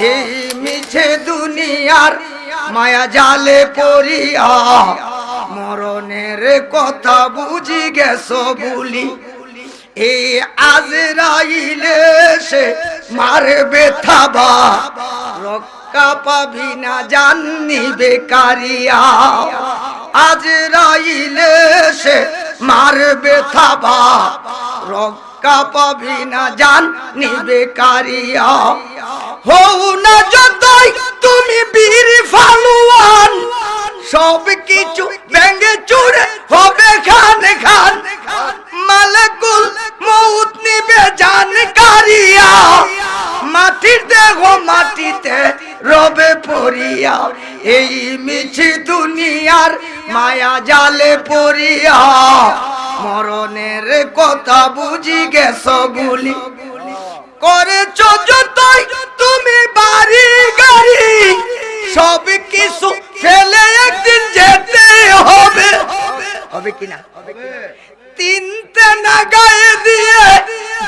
এই মিছে দুনিয়ার মায়া জালে পড়িয়া মরণের কথা বুঝি গেছো বলি এই আজরাইলে সে মারবে থাবা রক্ষা পাবি না জাননি বেকারিয়া আজরাইলে সে মারবে থাবা রক্ষা পাবি না জাননি বেকারিয়া হও না যতই তুমি বীর ফালুয়ান সব কিছু ভেঙে চুরে হবে খান খান মালাকুল মউত নিবে জান কারিয়া মাটির দেহ মাটিতে রবে পড়িয়া এই মিছি দুনিয়ার মায়া জালে পড়িয়া মরণের কথা বুঝি গেছো বলি করেছো যতই তুমি বাড়ি গাড়ি সব কিছু ফেলে একদিন যেতে হবে হবে কিনা তিনটে না গায়ে দিয়ে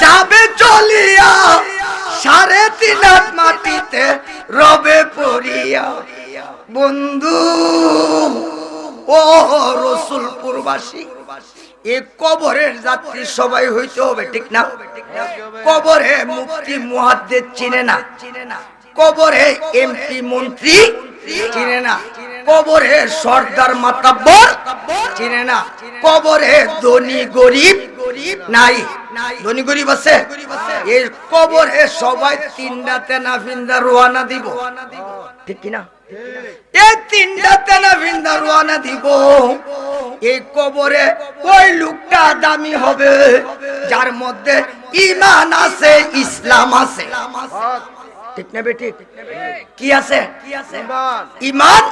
যাবে চলিয়া 3.5 হাত মাটিতে রবে পড়িয়া বন্ধু ও রসুলপুরবাসী এই কবরের যাত্রী সবাই হইতে হবে ঠিক না কবরে মুফতি মুহাদ্দিস চিনে না কবরে এমপি মন্ত্রী চিনে না কবরে সর্দার মাতাব্বর চিনে না কবরে ধনী গরিব নাই ধনী গরিব আছে এই কবরে সবাই 3টা তেনা ফিন্দা রওনা দিব ঠিক কি না এই 3টা তেনা ফিন্দা রওনা দিব এই কবরে ওই লোকটা দামি হবে যার মধ্যে ঈমান আছে ইসলাম আছে ঠিক না বেটি কি আছে ঈমান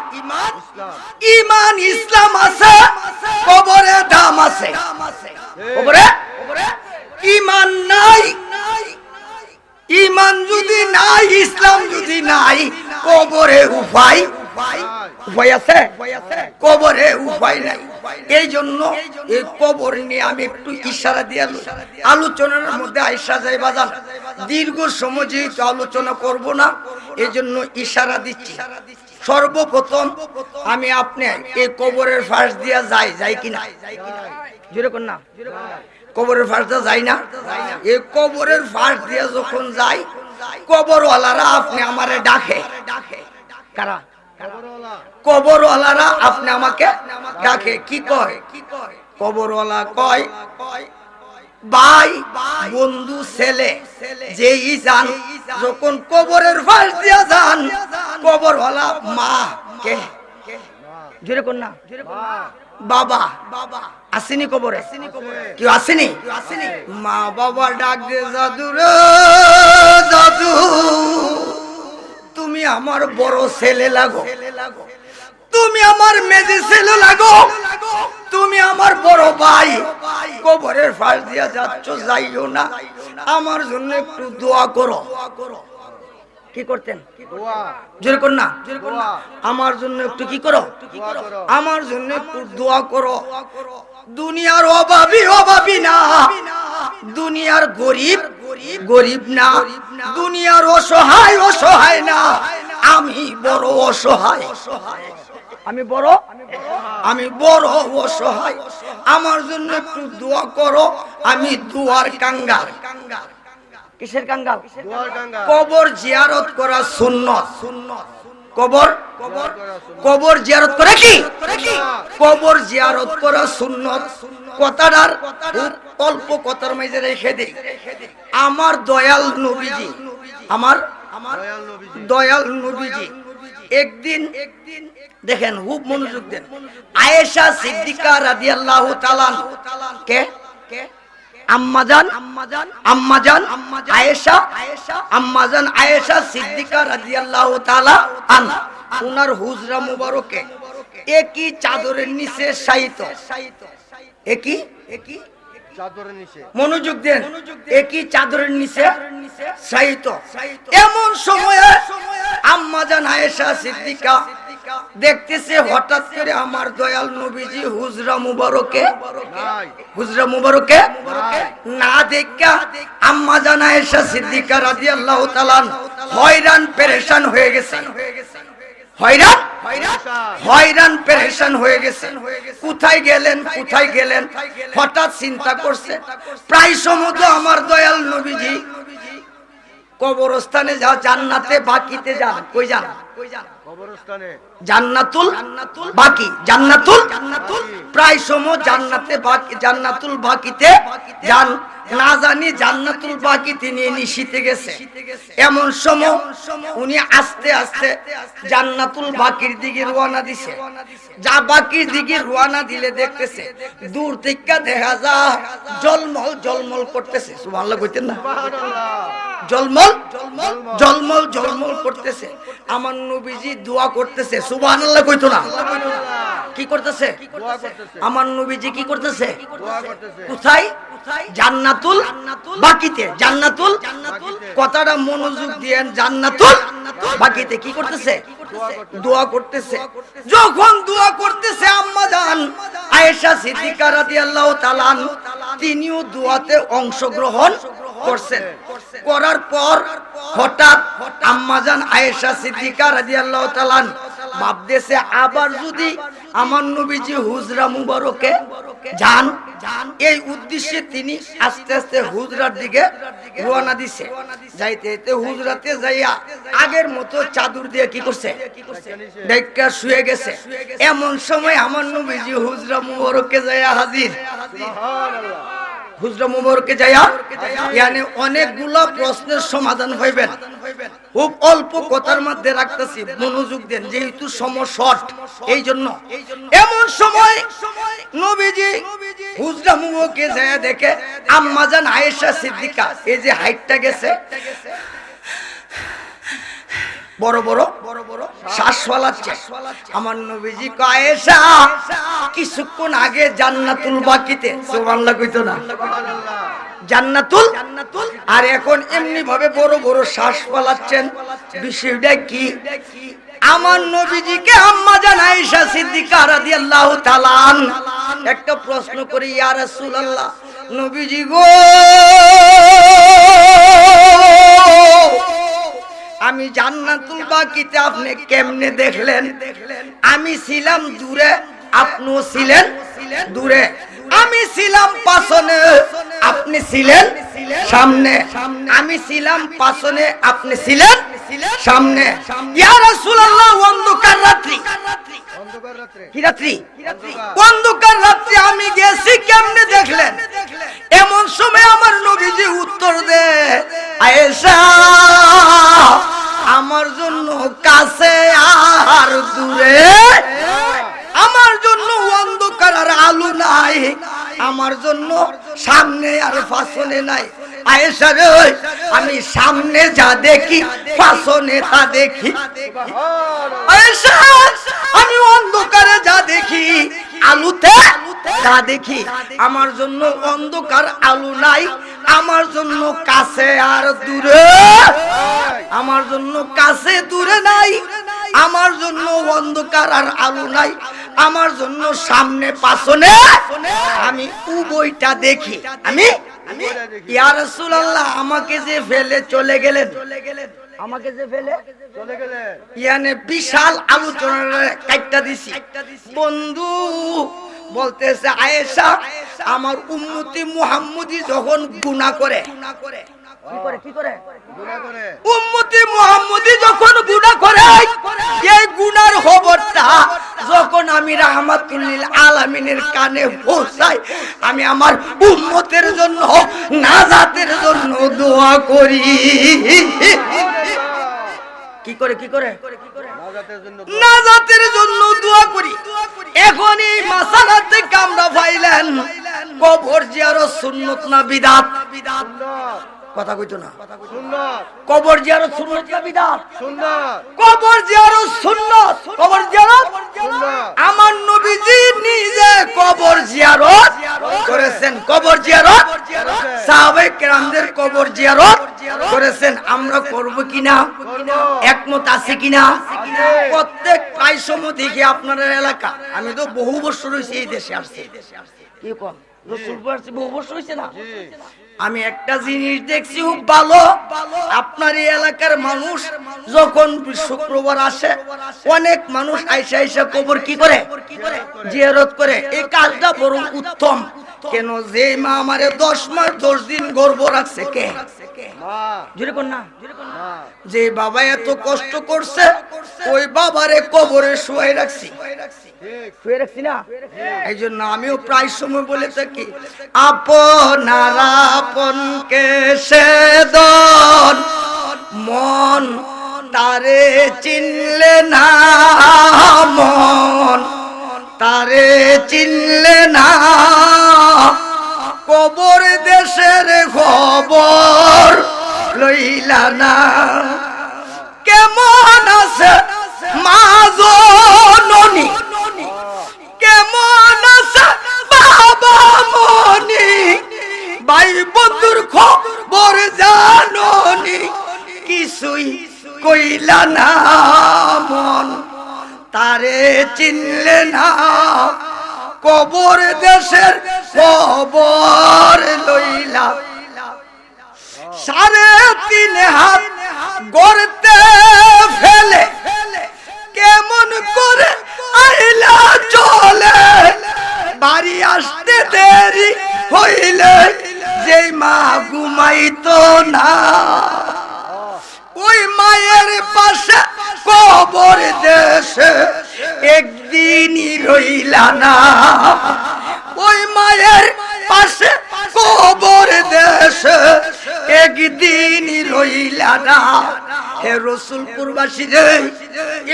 ঈমান ইসলাম আছে কবরে দাম আছে কবরে ঈমান নাই ঈমান যদি নাই ইসলাম যদি নাই কবরে উপায় আছে কবরে উপায় নাই এই জন্য এই কবর নিয়ে আমি একটু ইশারা দিয়ে আলোচনার মধ্যে আইসা যাই বাজান দীর্ঘ সময় যেহেতু আলোচনা করব না এই জন্য ইশারা দিচ্ছি সর্বপ্রথম আমি আপনি এই কবরের ফাঁস দিয়া যাই কিনা জোরে কোন না কবরের ফাঁস দিয়া যাই না এই কবরের ফাঁস দিয়া যখন যাই কবরওয়ালারা আপনি আমারে ডাকে কারা কবরওয়ালারা আপনি আমাকে ডাকে কি কয় কবরওয়ালা কয় ভাই বন্ধু ছেলে যেই যান যখন কবরের ফাঁস দিয়া যান কবরওয়ালা মা কে জোরে কোন না বাবা আসেনি কবরে কেউ আসেনি মা বাবা ডাক দে জাদু রে জাদু তুমি আমার বড় ছেলে লাগো তুমি আমার মেজে ছেলে লাগো তুমি আমার বড় ভাই কবরের ফাঁস দিয়া যাচ্ছ যাইও না আমার জন্য একটু দোয়া করো কি করতেন জোরে কর না আমার জন্য একটু কি করো আমার জন্য একটু দোয়া করো দুনিয়ার অভাবী না দুনিয়ার গরিব না দুনিয়ার অসহায় না আমি বড় অসহায় আমি বড় অসহায় আমার জন্য একটু দোয়া করো আমি দুয়ার কাঙ্গাল কিসের কাঙ্গাল কবর জিয়ারত করা সুন্নাত কবর জিয়ারত করে কি কবর জিয়ারত করা সুন্নাত কথাটার অল্প কথার মাঝে রেখে দেই আমার দয়াল নবীজি আমার দয়াল নবীজি একদিন দেখেন খুব মনোযোগ দেন আয়েশা সিদ্দিকা রাদিয়াল্লাহু তাআলা কে আম্মাজান আয়েশা সিদ্দিকা রাদিয়াল্লাহু তাআলা আনহা উনার হুজরা মুবারকে একই চাদরের নিচে শায়িত একই চাদরের নিচে মনোযোগ দেন একই চাদরের নিচে শায়িত এমন সময়ে আম্মাজান আয়েশা আয়েশা সিদ্দিকা দেখতেছে হঠাৎ করে আমার দয়াল নবীজি হুজরা মুবারকে না দেখা আম্মা জান আয়েশা সিদ্দিকা রাদিয়াল্লাহু তাআলা হয়রান পেরেশান হয়ে গেছে। হয়রান পেরেশান হয়ে গেছে। কোথায় গেলেন হঠাৎ চিন্তা করছে প্রায় সময় তো আমার দয়াল নবীজি কবরস্থানে যা জান্নাতে বাকিতে যান। কই যান? কবরস্থানে। জান্নাতুল প্রায় সময় জান্নাতুল বাকিতে যান। না জানি জান্নাতুল বাকিতে নিয়ে নিশিতে গেছে। এমন সময় উনি আস্তে আস্তে জান্নাতুল বাকির দিকে রওনা দিছে। যা বাকির দিকে রওনা দিলে দেখতেছে দূর থেকে দেখা যায় জলমল করতেছে। সুবহানাল্লাহ কইতেন না? জলমল করতেছে। আমার নবীজি দোয়া করতেছে। সুবহানাল্লাহ কইতো না? কি করতেছে? আমার নবীজি কি করতেছে? কোথায়? জান্নাতুল বাকিতে। কথাটা মনোযোগ দিয়েন। জান্নাতুল বাকিতে কি করতেছে? দোয়া করতেছে। যখন দোয়া করতেছে আম্মা জান আয়েশা সিদ্দিকা রাদিয়াল্লাহু তাআলা তিনিও দোয়াতে অংশগ্রহণ করছেন। করার পর হঠাৎ আম্মা জান আয়েশা সিদ্দিকা রাদিয়াল্লাহু তাআলা ভাবতেছে আবার যদি আমার নবীজি হুজরা মুবারকে যান, এই উদ্দেশ্যে তিনি আস্তে আস্তে হুজরার দিকে রওনা দিছে। যাইতে হুজরাতে যাইয়া আগের মতো চাদর দিয়ে কি করছে? ঢাকা শুয়ে গেছে। এমন সময় আমার নবীজি হুজরা মুবারকে যাইয়া হাজির। হুজরা মুবারকে যাইয়া মানে অনেকগুলো প্রশ্নের সমাধান হইবেন। খুব অল্প কথার মধ্যে রাখতেছি, মনোযোগ দেন যেহেতু সময় শর্ট। এই জন্য এমন সময় নবীজি হুজরা মুবারকে যাইয়া দেখে আম্মা জান আয়েশা সিদ্দিকা এই যে হাইটটা গেছে, বড় বড় শ্বাস ফেলাচ্ছে। আমার নবীজি কয় আয়েশা কিছুক্ষণ আগে জান্নাতুল বাকিতে। সুবহানাল্লাহ কইতো না? জান্নাতুল আর এখন এমনি ভাবে বড় বড় শ্বাস ফেলাচ্ছেন। বিষয়টা কি? আমার নবীজিকে আম্মা জান আয়েশা সিদ্দিকা রাদিয়াল্লাহু তাআলা একটা প্রশ্ন করে, ইয়া রাসূলুল্লাহ নবীজি গো আমি জান্নাতুল বাকিতে আপনি কেমনে দেখলেন? আমি ছিলাম দূরে, আপনিও ছিলেন দূরে। আমি ছিলাম পাছনে, আপনি ছিলেন সামনে। আমি ছিলাম পাছনে, আপনি ছিলেন সামনে। ইয়া রাসূলুল্লাহ অন্ধকার রাত্রি। কি রাত্রি? অন্ধকার রাত্রি আমি গেছি, কেমনে দেখলেন? এমন সময় আমার নবীজি উত্তর দে, আয়েশা আমার জন্য কাছে আর দূরে, আমার জন্য অন্ধকার আর আলো নাই, আমার জন্য সামনে আর পাছনে নাই। আয়েশা রে আমি সামনে যা দেখি পাছনে তা দেখি। আয়েশা আমি অন্ধকারে যা দেখি আলোতে তা দেখি। আমার জন্য অন্ধকার আলো নাই, আমার জন্য কাছে আর দূরে, আমার জন্য কাছে দূরে নাই, আমার জন্য অন্ধকার আর আলো নাই, আমার জন্য সামনে পাছনে আমি উভয়টা দেখি। আমি ইয়া রাসূলুল্লাহ আমাকে যে ফেলে চলে গেলেন, আমাকে যে ফেলে চলে গেলেন, ইয়ানে বিশাল আলোচনার কাটটা দিছি। বন্ধু বলতেছে আয়েশা আমার উম্মতি মুহাম্মদি যখন গুনাহ করে, উম্মতি মুহাম্মদি যখন গুনাহ করে, এই গুনার খবরটা যখন আমি রাহমাতুল লিল আলামিনের কানে পৌঁছাই, আমি আমার উম্মতের জন্য নাজাতের জন্য দোয়া করি। কি করে নাজাতের জন্য দোয়া করি। এখন এই মাসালা থেকে আমরা পাইলেন কবর জিয়ারত সুন্নত না বিদআত? কথা কইতো না? কবর জিয়ারত সুন্নত না বিদআত? কবর জিয়ারত সুন্নত। কবর জিয়ারত আমার নবীজি নিজে কবর জিয়ারত করেছেন। কবর জিয়ারত সাহাবায়ে কেরামদের কবর জিয়ারত করেছেন। আমরা করব কিনা? একমত আছে কিনা? প্রত্যেক প্রায় সময় দেখি আপনার এলাকা, আমি তো বহু বছর হয়েছে এই দেশে আসছি, কি কম রসুলপুর আসছি বহু বছর হয়েছে না, আমি একটা জিনিস দেখছি খুব ভালো, আপনার এই এলাকার মানুষ যখন শুক্রবার আসে অনেক মানুষ আইসা আইসা কবর কি করে জিয়ারত করে, এই কাজটা বড় উত্তম। কেন যে মা আমারে 10 মাস 10 দিন গর্ভ রাখছে, কে জোরে কোন না, যে বাবা এত কষ্ট করছে ওই বাবারে কবরে শুয়াই রাখছি, শুয়ে রাখছি না। এই জন্য আমিও প্রায় সময় বলে থাকি, আপনারা আপনকে সেদন মন তারে চিনলে না, মন তারে চিনলে না, কবর দেশের খবর লইলা না, কেমন আছে মা জননী, কেমন আছে বাবা মনি, ভাই বন্ধুর খবর জাননি, কিছুই কইলা না, মন তারে চিনলে না, কবর দেশের খবর লইলা। 3.5 হাত গড়তে ফেলে কেমন করে আইলা চলে, বাড়ি আসতে দেরি হইলে যেই মা ঘুমাইতো না, ওই মায়ের পাশে কবর দেশে একদিনই রইলা না, ওই মায়ের পাশে কবর দেশে একদিনই রইলা না। হে রসুলপুরবাসী রে,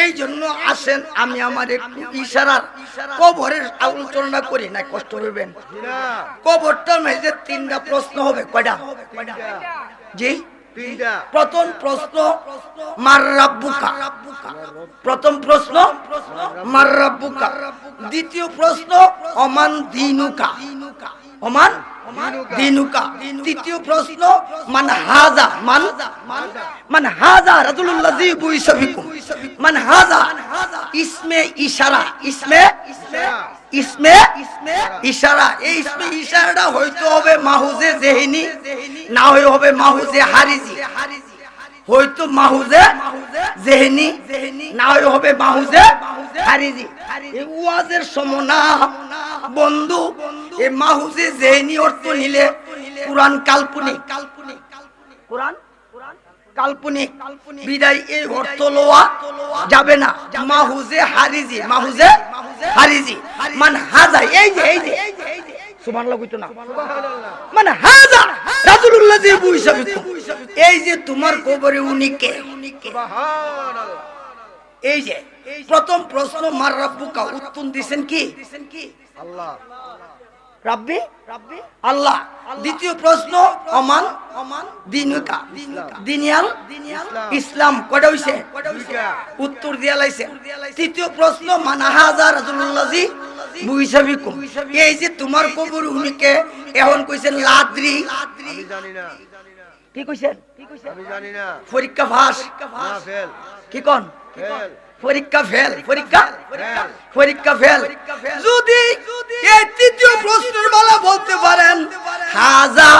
এই জন্য আসেন আমি আমার একটু ইশারার কবরের আলোচনা করি না, কষ্ট হইবেন। কবরটার মধ্যে 3টা প্রশ্ন হবে, কয়টা? জি, প্রথম প্রশ্ন মার রাব্বুকা, প্রথম প্রশ্ন মার রাব্বুকা, দ্বিতীয় প্রশ্ন অমান দিনুকা, অমান দিনুকা, তৃতীয় প্রশ্ন মান হাজা, মান হাজা রাজুলুল্লাযী বুইসা বিকুম, মান হাজা ইসমে ইশারা, ইসমে ইশারা, এই ইসমে ইশারাটা হয়তো হবে মাহুজে জেহিনী, না হবে মাহুজে হারিজি, হয়তো মাহুজে জেহিনী, না হবে মাহুজে হারিজি। এই ওয়াজের সময় না বন্ধু, এই মাহুজে জেহিনী অর্থ নিলে কুরআন কাল্পনিক, কুরআন কাল্পনিক বিদায় এই অর্থ লওয়া যাবে না। মাহুজে হারিজি, মাহুজে হারিজি মান হাজা, এই যে সুবহানাল্লাহ কইতো না, মানে হাজা রাজুলুল্লাযী বুইসা বিকুম, এই যে তোমার কবরে উনি কে, সুবহানাল্লাহ। এই যে প্রথম প্রশ্ন মার রাব্বুকা, উত্তর দিবেন কি? আল্লাহ, রাব্বি আল্লাহ। দ্বিতীয় প্রশ্ন অমান দিনুকা, দিনিয়াল ইসলাম, কয়টা হইছে? উত্তর দিয়া লাইছে। তৃতীয় প্রশ্ন মান হাজা রাজুলুল্লাযী বুইসা বিকুম, এই যে তোমার কবর উনি কে, এখন কইছেন লাদ্রি, আমি জানি না, কি কইছেন? আমি জানি না, পরীক্ষা পাস না ফেল, কি কোন পরীক্ষা ফেল, পরীক্ষা ফেল। যদি এই তৃতীয় প্রশ্নের বেলা বলতে পারেন হাজা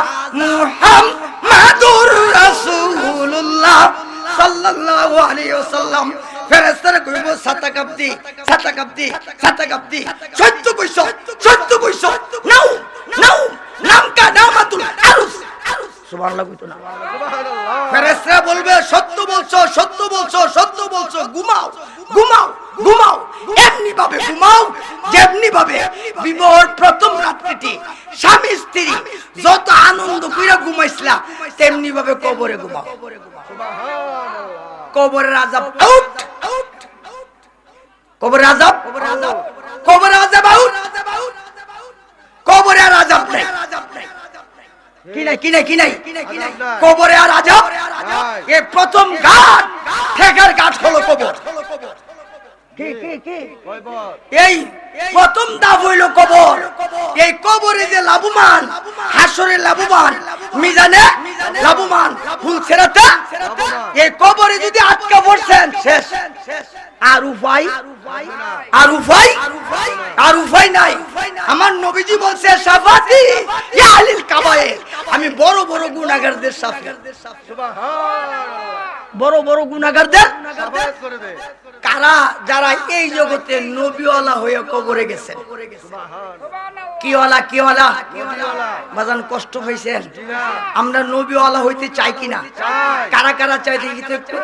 মুহাম্মাদুর রাসূলুল্লাহ সাল্লাল্লাহু আলাইহি ওয়াসাল্লাম, ফেরেশতারা কইব সাতাকাব্দি, সাতাকাব্দি, সাতাকাব্দি, সত্য কইছো, সত্য কইছো, নাও নাও নামকা নামাতুল আরুস, সুবহানাল্লাহ কইতো না, সুবহানাল্লাহ। ফেরেশতারা বলবে সত্য বলছো, সত্য বলছো, সত্য বলছো, ঘুমাও ঘুমাও ঘুমাও, এমনি ভাবে ঘুমাও যেমনি ভাবে বিবাহের প্রথম রাত্রিটি স্বামী স্ত্রী যত আনন্দ কইরা ঘুমাইছিলা তেমনি ভাবে কবরে ঘুমাও, সুবহানাল্লাহ। কবরের আযাব আউট, কবরের আযাব, কবরের আযাব আউট, কবরে আর আযাব নাই, কি নাই, কি নাই, কি নাই, কবরে আর আযাব। এই প্রথম ঘাট, ঠেকার ঘাট হলো কবর। এই প্রথম ধাপ হইল কবর। এই কবরে যে লাভবান, হাসরে লাভবান, মিজানে লাভবান, ফুল ছেড়াতে। এই কবরে যদি আটকা পড়ছেন শেষ, আর উপায় নাই। আমার নবীজি বলছে শাফাতি ইয়া আলিল কাবায়ের, আমি বড় বড় গুনাহগারদের সাথে বড় বড় গুনাহগারদের সাফায়াত করে দে। কারা যারা এই জগতে নবীওয়ালা হয়ে কবরে গেছে। কিওয়ালা কিওয়ালা বাজান কষ্ট পাইছেন? আমরা নবীওয়ালা হইতে চাই কিনা? কারা কারা চাই দেখি তো একটু।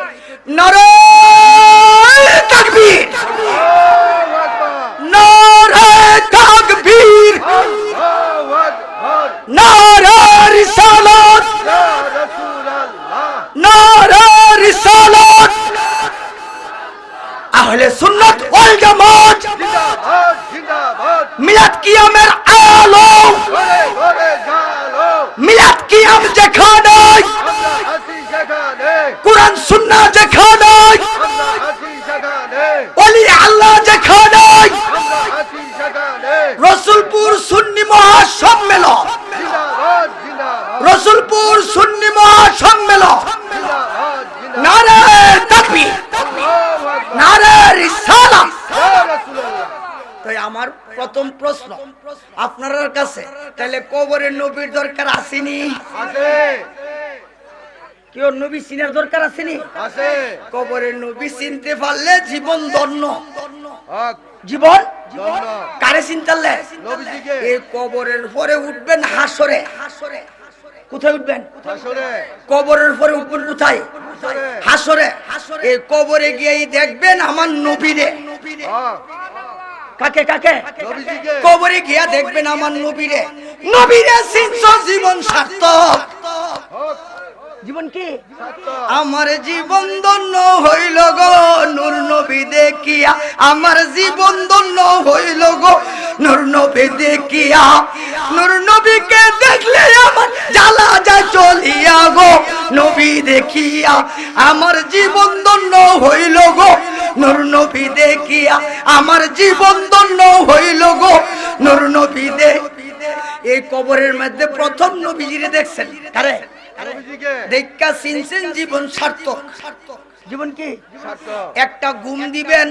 নারায়ে তাকবীর, আল্লাহু আকবার, নারায়ে তাকবীর, আল্লাহু আকবার, নারায়ে রিসালাত, ইয়া রাসূলুল্লাহ, নারায়ে রিসালাত। আহলে সুন্নাত ওয়াল জামাত জিন্দাবাদ জিন্দাবাদ, মিলাদ কিয়ামের আলো, ঘরে ঘরে জালো, মিলাদ কিয়াম যেখানে, আমরা আছি সেখানে, কুরআন সুন্নাহ যেখানে, আমরা আছি সেখানে, ওলি আল্লাহ যেখানে, আমরা আছি সেখানে, রসুলপুর সুন্নি মহাসম্মেলন, জিন্দাবাদ জিন্দাবাদ, রসুলপুর সুন্নি মহাসম্মেলন, জিন্দাবাদ জিন্দাবাদ, নারায়ে তাকবীর, আল্লাহু আকবার, নারায়ে রিসালাত। ইয়া রাসূলুল্লাহ। তাই আমার প্রথম প্রশ্ন আপনার কাছে, তাহলে কবরের নবীর দরকার আসেনি? আছে কেউ নবী চিনার দরকার আসেনি? আছে, কবরের নবী চিনতে পারলে জীবন ধন্য। হক জীবন জন্য কারে চিনতালে? নবীজিকে এই কবরের পরে উঠবেন হাসরে। কোথায় উঠবেন? হাসরে কবরের পরে উঠবেন কোথায়? হাসরে, হাসরে। এই কবরে গিয়েই দেখবেন আমার নবীরে। হক কাকে কাকে? নবীজিকে কবরে গিয়া দেখবেন আমার নবীরে। নবীরে চিনছো, জীবন সার্থক। হক জীবন কি? সত্য, আমার জীবন ধন্য হইল গো নূর নবী দেখিয়া, আমার জীবন ধন্য হইল গো নূর নবী দেখিয়া। নূর নবীকে দেখলে আমার জ্বালা যায় চলিয়া গো, নবী দেখিয়া আমার জীবন ধন্য হইল গো নূর নবী দেখিয়া, আমার জীবন ধন্য হইল গো নূর নবী দে। এই কবরের মধ্যে প্রথম নবীজিরে দেখছেন কারে? নবীজিকে দেখা চিনছেন, জীবন সার্থক। জীবন কি? সত্য, একটা ঘুম দিবেন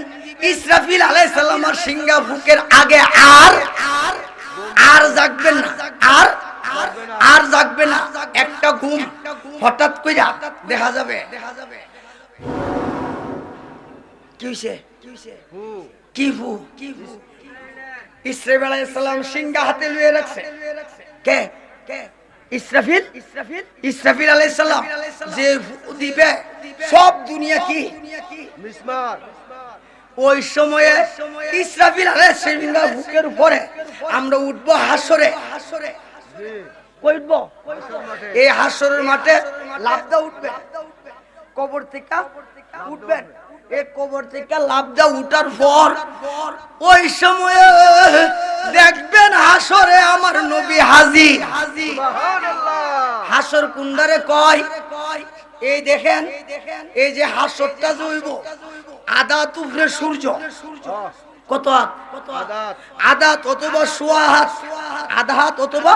ইসরাফিল আলাইহিস সালামের সিংহা ফুকের আগে, আর জাগবেন না, আর জাগবে না। একটা ঘুম হঠাৎ কইরা দেখা যাবে। কি হইছে? হু কি ফু? ইসরাফিল আলাইহিস সালাম সিংহা হাতে লইয়ে রাখছে। কে? ইসরাফিল। ইসরাফিল আলাইহিস সালাম যে ফু দিবে সব দুনিয়া কি মিসমার, ওই সময়ে ইসরাফিল আলাইহিস সালাম বুকের উপরে আমরা উঠবো হাসরে। জি কই উঠবো? হাসর মাঠে, এই হাসরের মাঠে লাফদা উঠবে, কবর থেকে উঠবেন। এই কবর থেকে লাফদা উঠার পর ওই সময়ে দেখবেন হাসরে আমার নবী হাজির। সুবহানাল্লাহ, হাসর কুন্ডারে কয়, এই দেখেন, এই যে হাসরটা জইব আদাত উপরে সূর্য হক কত হাত? আদাত আদাত অথবা সোয়া হাত, আধা হাত অথবা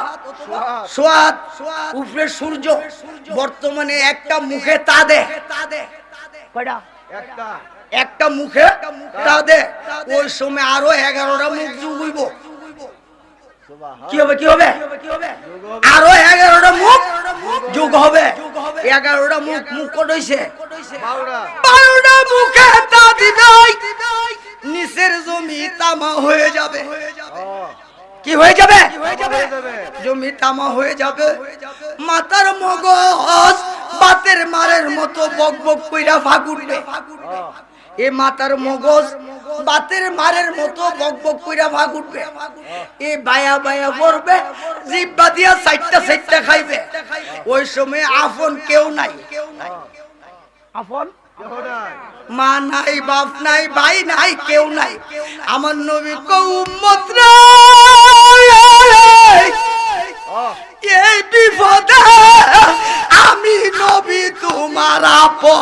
সুহাত, সোয়া হাত উপরে সূর্য। বর্তমানে একটা মুখে তা দে, কয়টা? একটা একটা মুখে তা দে। ওই সময় আরো 11টা মুখ যোগ হইব। কি হবে? কি হবে? আরো 11টা মুখ যোগ হবে। 11টা মুখ, মুখ কত হইছে? বাউরা 12টা মুখে তা দিবে, নিচের জমি তামা হয়ে যাবে। কি হয়ে যাবে? হয়ে যাবে, জমি তামা হয়ে যাবে। মাথার মগজ বাতের মারের মতো বক বক কইরা ভাগ উঠবে। এ মাথার মগজ বাতের মারের মতো বক বক কইরা ভাগ উঠবে। এ বায়া বায়া পড়বে, জিহ্বা দিয়া সাইটটা সাইটটা খাইবে। ওই সময় আপন কেউ নাই। আপন কেহ নাই, মা নাই, বাপ নাই, ভাই নাই, কেউ নাই। আমার নবী কো উম্মত রে, হক এই বিপদে আমি নবী তোমার আপন।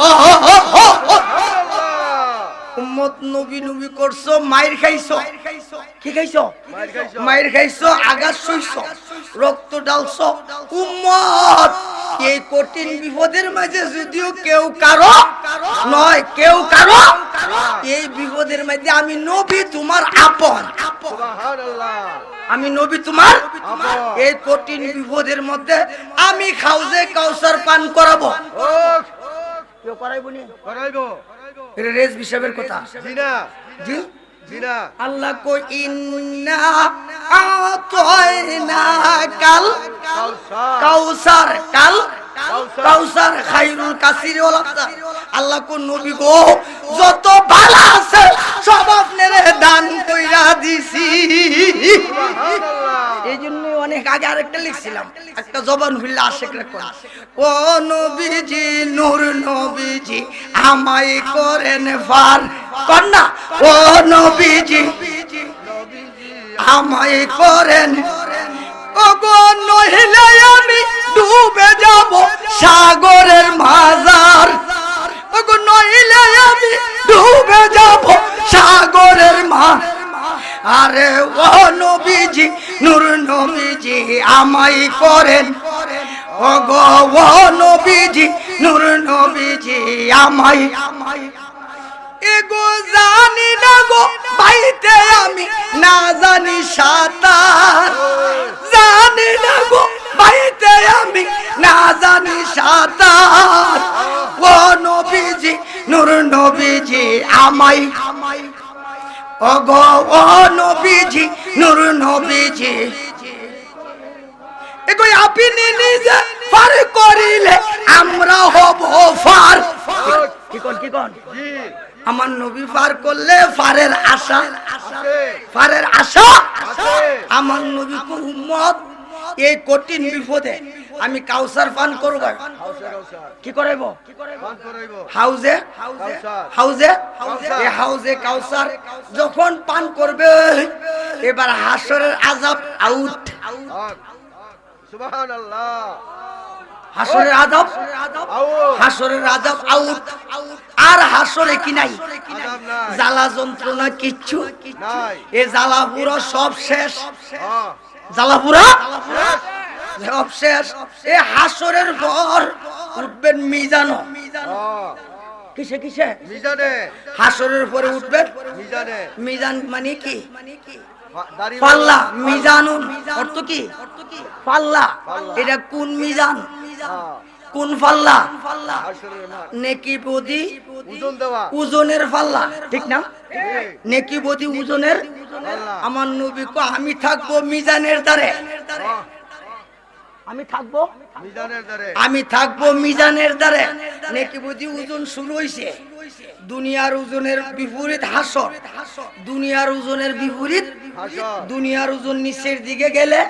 উম্মত নবী নবী করছো, মাইর খাইছো। কি খাইছো? মাইর খাইছো, মাইর খাইছো, আঘাত সইছো, রক্ত ঢালছো। উম্মত এই কঠিন বিপদের মাঝে যদিও কেউ কারো নয়, কেউ কারো এই বিপদের মধ্যে আমি নবী তোমার আপন, সুবহানাল্লাহ। আমি নবী তোমার আপন। এই কঠিন বিপদের মধ্যে আমি হাউজে কাউসার পান করাবো। ও কেউ করাইবো নি? করাইবো। এটা রেজ হিসাবের কথা। জি না, জি জি না। আল্লাহ কো ইন্না আতাইনা কাল কাউসার। কাউসার কাল কাউসার। কাউসার খায়রুল কাসির ওয়াল আখতার। আল্লাহ কো নবী গো যত ভালো আছে সব আপনারে দান কইরা দিছি। সুবহানাল্লাহ। এই জন্য অনেক আগে আরেকটা লিখছিলাম, একটা জবান হইলে আশেক রেখো। ও নবীজি নূর নবীজি আমায় করেন ফার কন্যা, ও নবীজি আমায় করেন, ও গো নহিলে আমি ডুবে যাব সাগরের মাঝার, ও গো নহিলে আমি ডুবে যাব সাগরের মাঝ। আরে ও নবীজি নূর নবীজি আমায় করেন, ও গো ও নবীজি নূর নবীজি আমায়। এগো জানি না গো বাইতে আমি না জানি সাঁতার, জানি না গো বাইতে আমি না জানি সাঁতার, ও নবীজি নূর নবীজি আমায়, ও গো ও নবীজি নূর নবীজি। এগো আপনি নিজে পার করিলে আমরা হব ফার। কি কোন কি কোন? জি। আমার নবী পার করলে ফারের আশা, আছে। ফারের আশা। আছে। আমার নবী কো উম্মত এই কঠিন বিপদে আমি কাউসার পান করব। কাউসার, কাউসার। কি করাইব? পান করাইবো। হাউজে কাউসার। হাউজে কাউসার। এই হাউজে কাউসার যখন পান করবে এবার হাসরের আযাব আউট, হক। সুবহানাল্লাহ। হাসরের আযাব আউট। হাসরের আযাব আউট। আর হাসরে কি নাই? আযাব নাই। জ্বালা যন্ত্রণা কিচ্ছু নাই। এ জ্বালা পুরো সব শেষ, হ্যাঁ। জ্বালা পুরো শেষ। সব শেষ। এ হাসরের পর উঠবেন মিজানো। হ্যাঁ। কিসে কিসে? মিজানে। হাসরের পরে উঠবেন মিজানে। মিজান মানে কি? দাড়ি পাল্লা। মিজানুন অর্থ কি? পাল্লা। পাল্লা। এটা কোন মিজান? হ্যাঁ। কোন পাল্লা? হাসরের মাঠ। নেকি বদি ওজন দেওয়া। ওজনের পাল্লা, ঠিক না? ঠিক। নেকি বদি ওজনের। পাল্লা। আমার নবী কো আমি থাকবো মিজানের দ্বারে, হ্যাঁ। আমি থাকবো, মিজানের দ্বারে। আমি থাকবো মিজানের দ্বারে। নেকি বদি ওজন শুরু হইছে। দুনিয়ার ওজনের বিপরীত হাসর, দুনিয়ার ওজনের বিপরীত হাসর। দুনিয়ার ওজন নিচের দিকে গেলে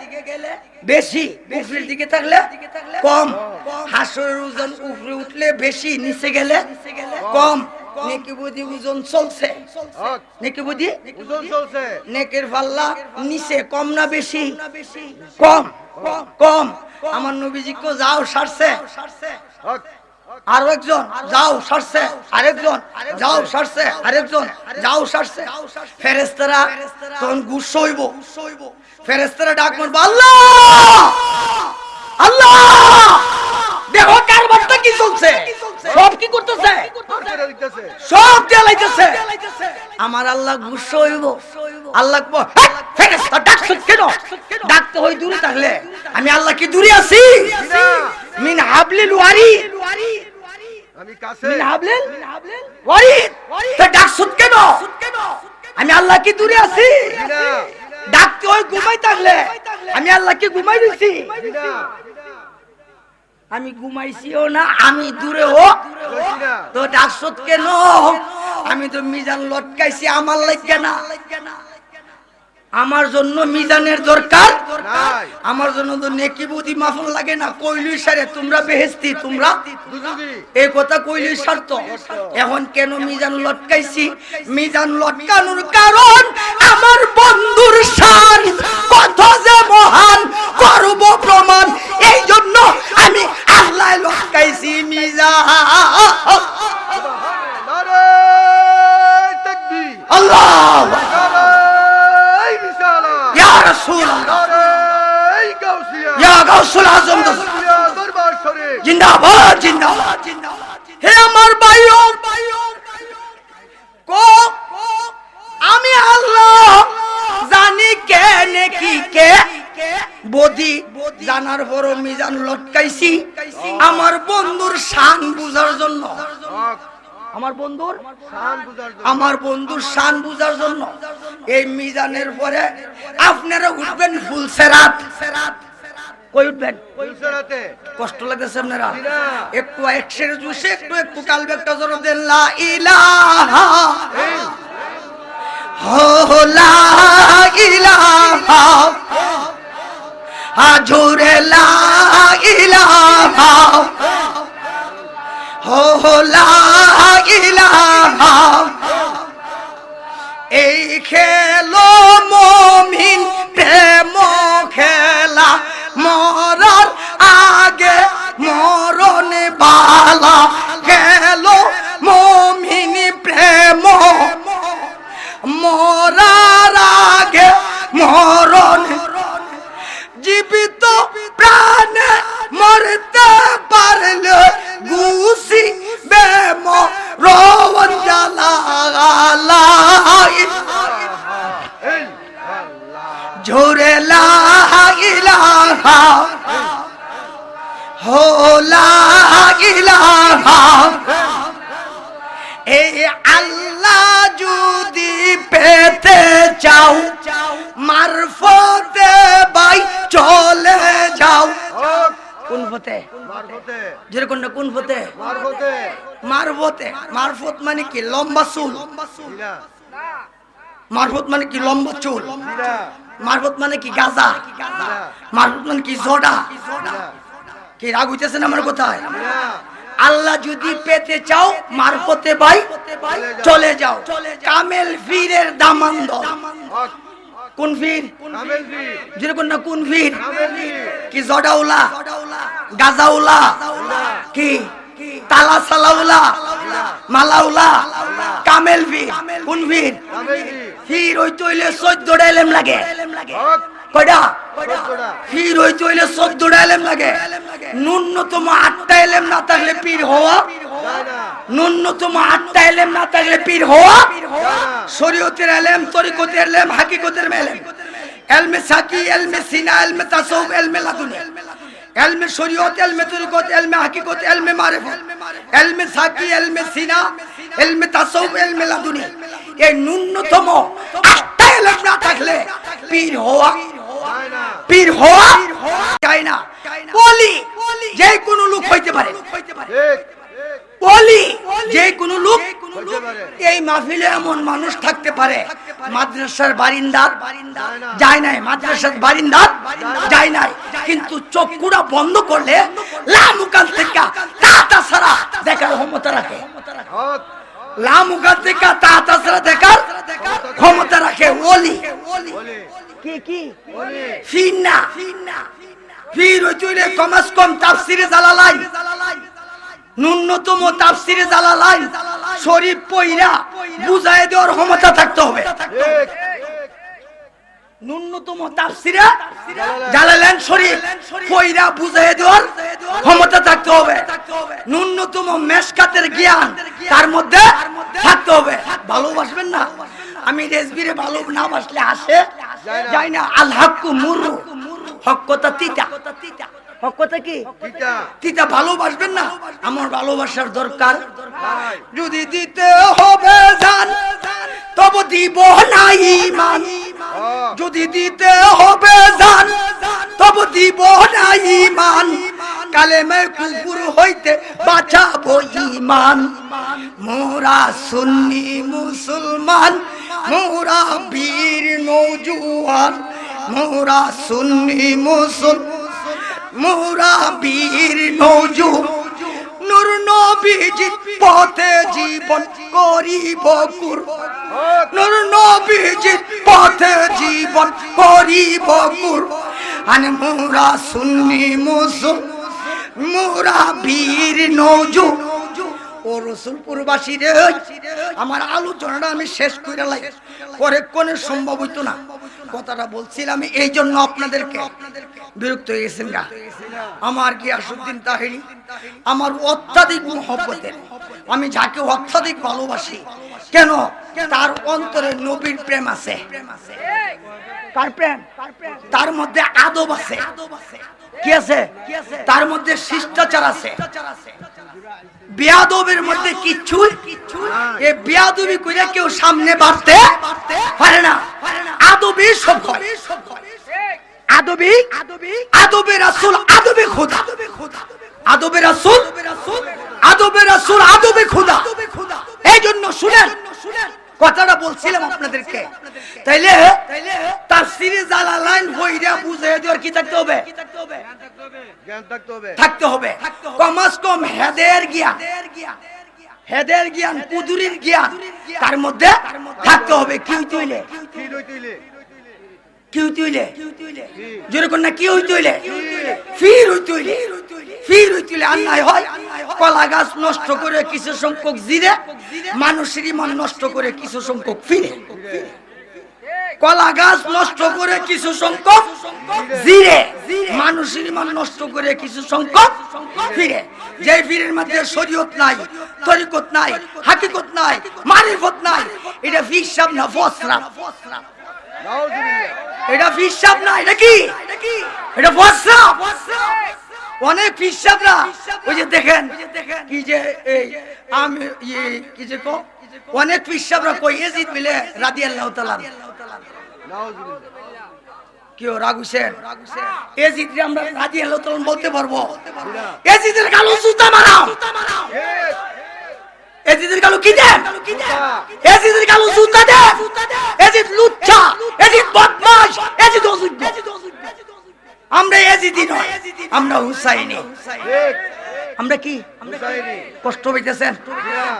বেশি, উপরের দিকে থাকলে কম। হাসরের ওজন উপরে উঠলে বেশি, নিচে গেলে কম। নেকি বদি ওজন চলছে, হক। নেকি বদি ওজন চলছে। নেকের পাল্লা নিচে, কম না বেশি? কম, কম। আমার নবীজি কো যাও সারছে, হক। আরো একজন যাও সারছে, আরেকজন যাও সারছে, আরেকজন যাও সারছে। ফেরেশতারা তখন গুস্সা হইব, ফেরেশতারা ডাক মারবো আল্লাহ আল্লাহ, দেখো কারবারটা কি চলছে, সব কি করতেছে, পান করে দিতেছে। সব চালাইতেছে। আমার আল্লাহ গুস্সা হইব। আল্লাহ কো, "হেই, ফেরেশতা ডাকছ কেন? ডাকতে হই দূরে থাকলে আমি আল্লাহ কি দূরে আছি? না। মিন হাবলিল ওয়ারিদ, আমি কাছে। মিন হাবলিল ওয়ারিদ, তা ডাকছ কেন? আমি আল্লাহ কি দূরে আছি? না। ডাকতে হই ঘুমাই থাকলে আমি আল্লাহ কি ঘুমাই দিছি? না। আমি ঘুমাইছিও না, আমি দূরে হোক কইছি না। তো ডাকছ কেন? আমি তো মিজান লটকাইছি আমার লাগে না, আমার জন্য মিজানের দরকার নাই। আমার জন্য তো নেকি বুদ্ধি মাফুল লাগে না। কইলি সারে তোমরা বেহেশতি, তোমরা দুজুগি। এই কথা কইলি শর্ত। এখন কেন মিজান লটকাইছি? মিজান লটকানোর কারণ আমার বন্ধুর শান কত যে মহান, করব প্রমাণ। এই জন্য আমি আল্লাহ লটকাইছি মিজান। নারে তাকবীর। আল্লাহ নারে রিসালাত। ইয়া রাসূলুল্লাহ, নারে গাউসিয়া। ইয়া গাউসুল আজম, গাউসিয়া দরবার শরীফ। জিন্দাবাদ জিন্দাবাদ। হে আমার ভাইও, জানার পরও মিজান লটকাইছি আমার বন্ধুর শান বুঝার জন্য, আমার বন্ধুর শান বুঝার জন্য। এই মিজানের পরে আপনারা উঠবেন ফুলসেরাত। কই উঠবেন? কষ্ট লাগতেছে আপনারা? একটু একশের জুসে একটু কালবে একটা জোরে দেন লা ইলাহা হো লা ইলাহা জোরে লা ইলাহা হো লা ইলাহা। এই খেলো মুমিন প্রেম খেলা, মরার আগে মরণ বালা। খেলো মুমিন প্রেম, মরার আগে মরণ। জীবিত প্রাণে মরতে পারলে গুছি বেমরণ জ্বালা। জোরে লা ইলাহা হো লা ইলাহা। এই আল্লাহ যদি পেতে চাও মারফতে ভাই চলে যাও। কোন ফতে? যেরকম না কোন ফতে? মারফতে। মারফত মানে কি? লম্বা চুল। মারফত মানে কি? লম্বা চুল। মারফত মানে কি? গাজা। মারফত মানে কি? জোড়া। কি রাগ হইতেছেন আমার কোথায়? আল্লাহ যদি পেতে চাও মারফতে ভাই চলে যাও। কামেল ফিরের দামান্দ। কোন ফির? যেরকম না কোন ফির? কি জোড়াউলা, গাজাউলা, কি তালা সালাউলা, মালাউলা, কামেল ফির। কোন ফির? ফির ওই তৈলে 14টা এলেম লাগে। কয়টা? ফির ওই তৈলে 14টা এলেম লাগে। ন্যূনতম 8টা এলেম না থাকলে পীর হওয়া, ন্যূনতম 8টা এলেম না থাকলে পীর হওয়া। শরীয়তের এলেম, তরিকতের এলেম, হাকিকতের এলেম, এলমে সাকি, এলমে সিনা, এলমে তাসাউফ, এলমে লাদুনি, এলমে শরীয়ত, এলমে তরিকত, এলমে হাকিকত, এলমে মারিফত, এলমে সাকি, এলমে সিনা, এলমে তাসাউফ, এলমে লাদুনি। এই ন্যূনতম 8টা এলেম না থাকলে পীর হওয়া, পীর হওয়া যায় না। ওলি যে কোনো লোক হইতে পারে, ওলি যে কোনো লোক। এই মাহফিলে এমন মানুষ থাকতে পারে মাদ্রাসার বারিন্দার যায় নাই, মাদ্রাসার বারিন্দার যায় নাই, কিন্তু চক্ষুটা বন্ধ করলে লামুকান থেকে তাতা ছাড়া দেখার ক্ষমতা রাখে। লামুকান থেকে তাতা ছাড়া দেখার ক্ষমতা রাখে ওলি। কি কি? ফির না। ফির ওই চুইলে কমাস কম তাফসিরে জালালাইন, ন্যূনতম তাফসিরে জালালাইন শরীফ পইরা বুঝায় দেওয়ার ক্ষমতা থাকতে হবে। ন্যূনতম তাফসিরে জালালাইন শরীফ পইরা বুঝায় দেওয়ার ক্ষমতা থাকতে হবে। ন্যূনতম মেশকাতের জ্ঞান তার মধ্যে থাকতে হবে। ভালোবাসবেন না? আমি রেজবিরে ভালো না বাসলে আসে যায় না। আল হাক্কু মুরু, হক কথা তিতা। হক কথা কি? তিতা। ভালোবাসবেন না? আমার ভালোবাসার দরকার। যদি দিতে হবে জান তবে দিব না ঈমান। যদি দিতে হবে জান তবে দিব না ঈমান। কালেমে কুফর হইতে বাঁচাবো ঈমান। মোরা সুন্নি মুসলমান, মোরা বীর নওজোয়ান। মোরা সুন্নি মুসলমান, মোরা বীর নওজোয়ান। নূর নবীজির পথে জীবন করিব কুরবান। নূর নবীজির পথে জীবন করিব কুরবান। মোরা সুন্নি মুসলমান, মোরা বীর নওজোয়ান। ও রসুলপুরবাসী রে, আমার আলোচনাটা আমি শেষ করে লাই, পরে কোন সম্ভব হইতো না। কথাটা বলছিলাম এই জন্য আপনাদেরকে বিরক্ত হয়ে গেছেন গা। আমার গিয়াসউদ্দিন তাহেরি আমার অত্যাধিক মহব্বতের। আমি যাকে অত্যাধিক ভালোবাসি, কেন? তার অন্তরে নবীর প্রেম আছে। কার প্রেম? তার মধ্যে আদব আছে। কি আছে? তার মধ্যে শিষ্টাচার আছে। বেয়াদবের মধ্যে কিচ্ছু এই বেয়াদবি করে কেউ সামনে বাড়তে পারে না। আদবই সব হয়। আদবি আদবে রাসূল আদবে খোদা। আদবে রাসূল আদবে রাসূল আদবে খোদা। এই জন্য শুনেন কথাটা বলছিলাম আপনাদেরকে। তাইলে তাফসীরে জালালাইন বইরা বুঝিয়ে দেওয়ার কি থাকতে হবে? জ্ঞান থাকতে হবে। কমাস কম হেদের জ্ঞান, হেদের জ্ঞান, কুদুরির জ্ঞান তার মধ্যে থাকতে হবে। কি হইতে কি হইতে জোরে কোন না কি হইতে ফির হইতে ফির হইতে অন্যায় হয়। কলা গাছ নষ্ট করে কিছু সংখ্যক জিরে, মানুষের ইমান নষ্ট করে কিছু সংখ্যক ফিরে। কলা গাছ নষ্ট করে কিছু সংখ্যক জিরে, মানুষের ইমান নষ্ট করে কিছু সংখ্যক ফিরে। যে ফিরের মধ্যে শরীয়ত নাই, তরিকত নাই, হাকিকত নাই, মারিফত নাই, এটা ফিরসাব না ফসরা। এটা ফিরসাব না, এটা কি? এটা ফসরা। অনেক ফিরসাবরা ওই যে দেখেন কি যে এই আমি কি যে কো অনেক ফিরসাবরা কই ইয়াজিদ বিলে রাদিয়াল্লাহু তাআলা কেউ রাগ হোসেন ইয়াজিদ রে আমরা রাদিয়াল্লাহু তাআলা বলতে পারবো? ইয়াজিদের গালে জুতা মারাও। ইয়াজিদের গালে কি দেন? ইয়াজিদের গালে জুতা দেন। ইয়াজিদ লুচ্চা, ইয়াজিদ বদমাশ, ইয়াজিদ অযোগ্য। আমরা ইয়াজিদি নয়, আমরা হুসাইনি। আমরা কি কষ্ট পাইতেছেন?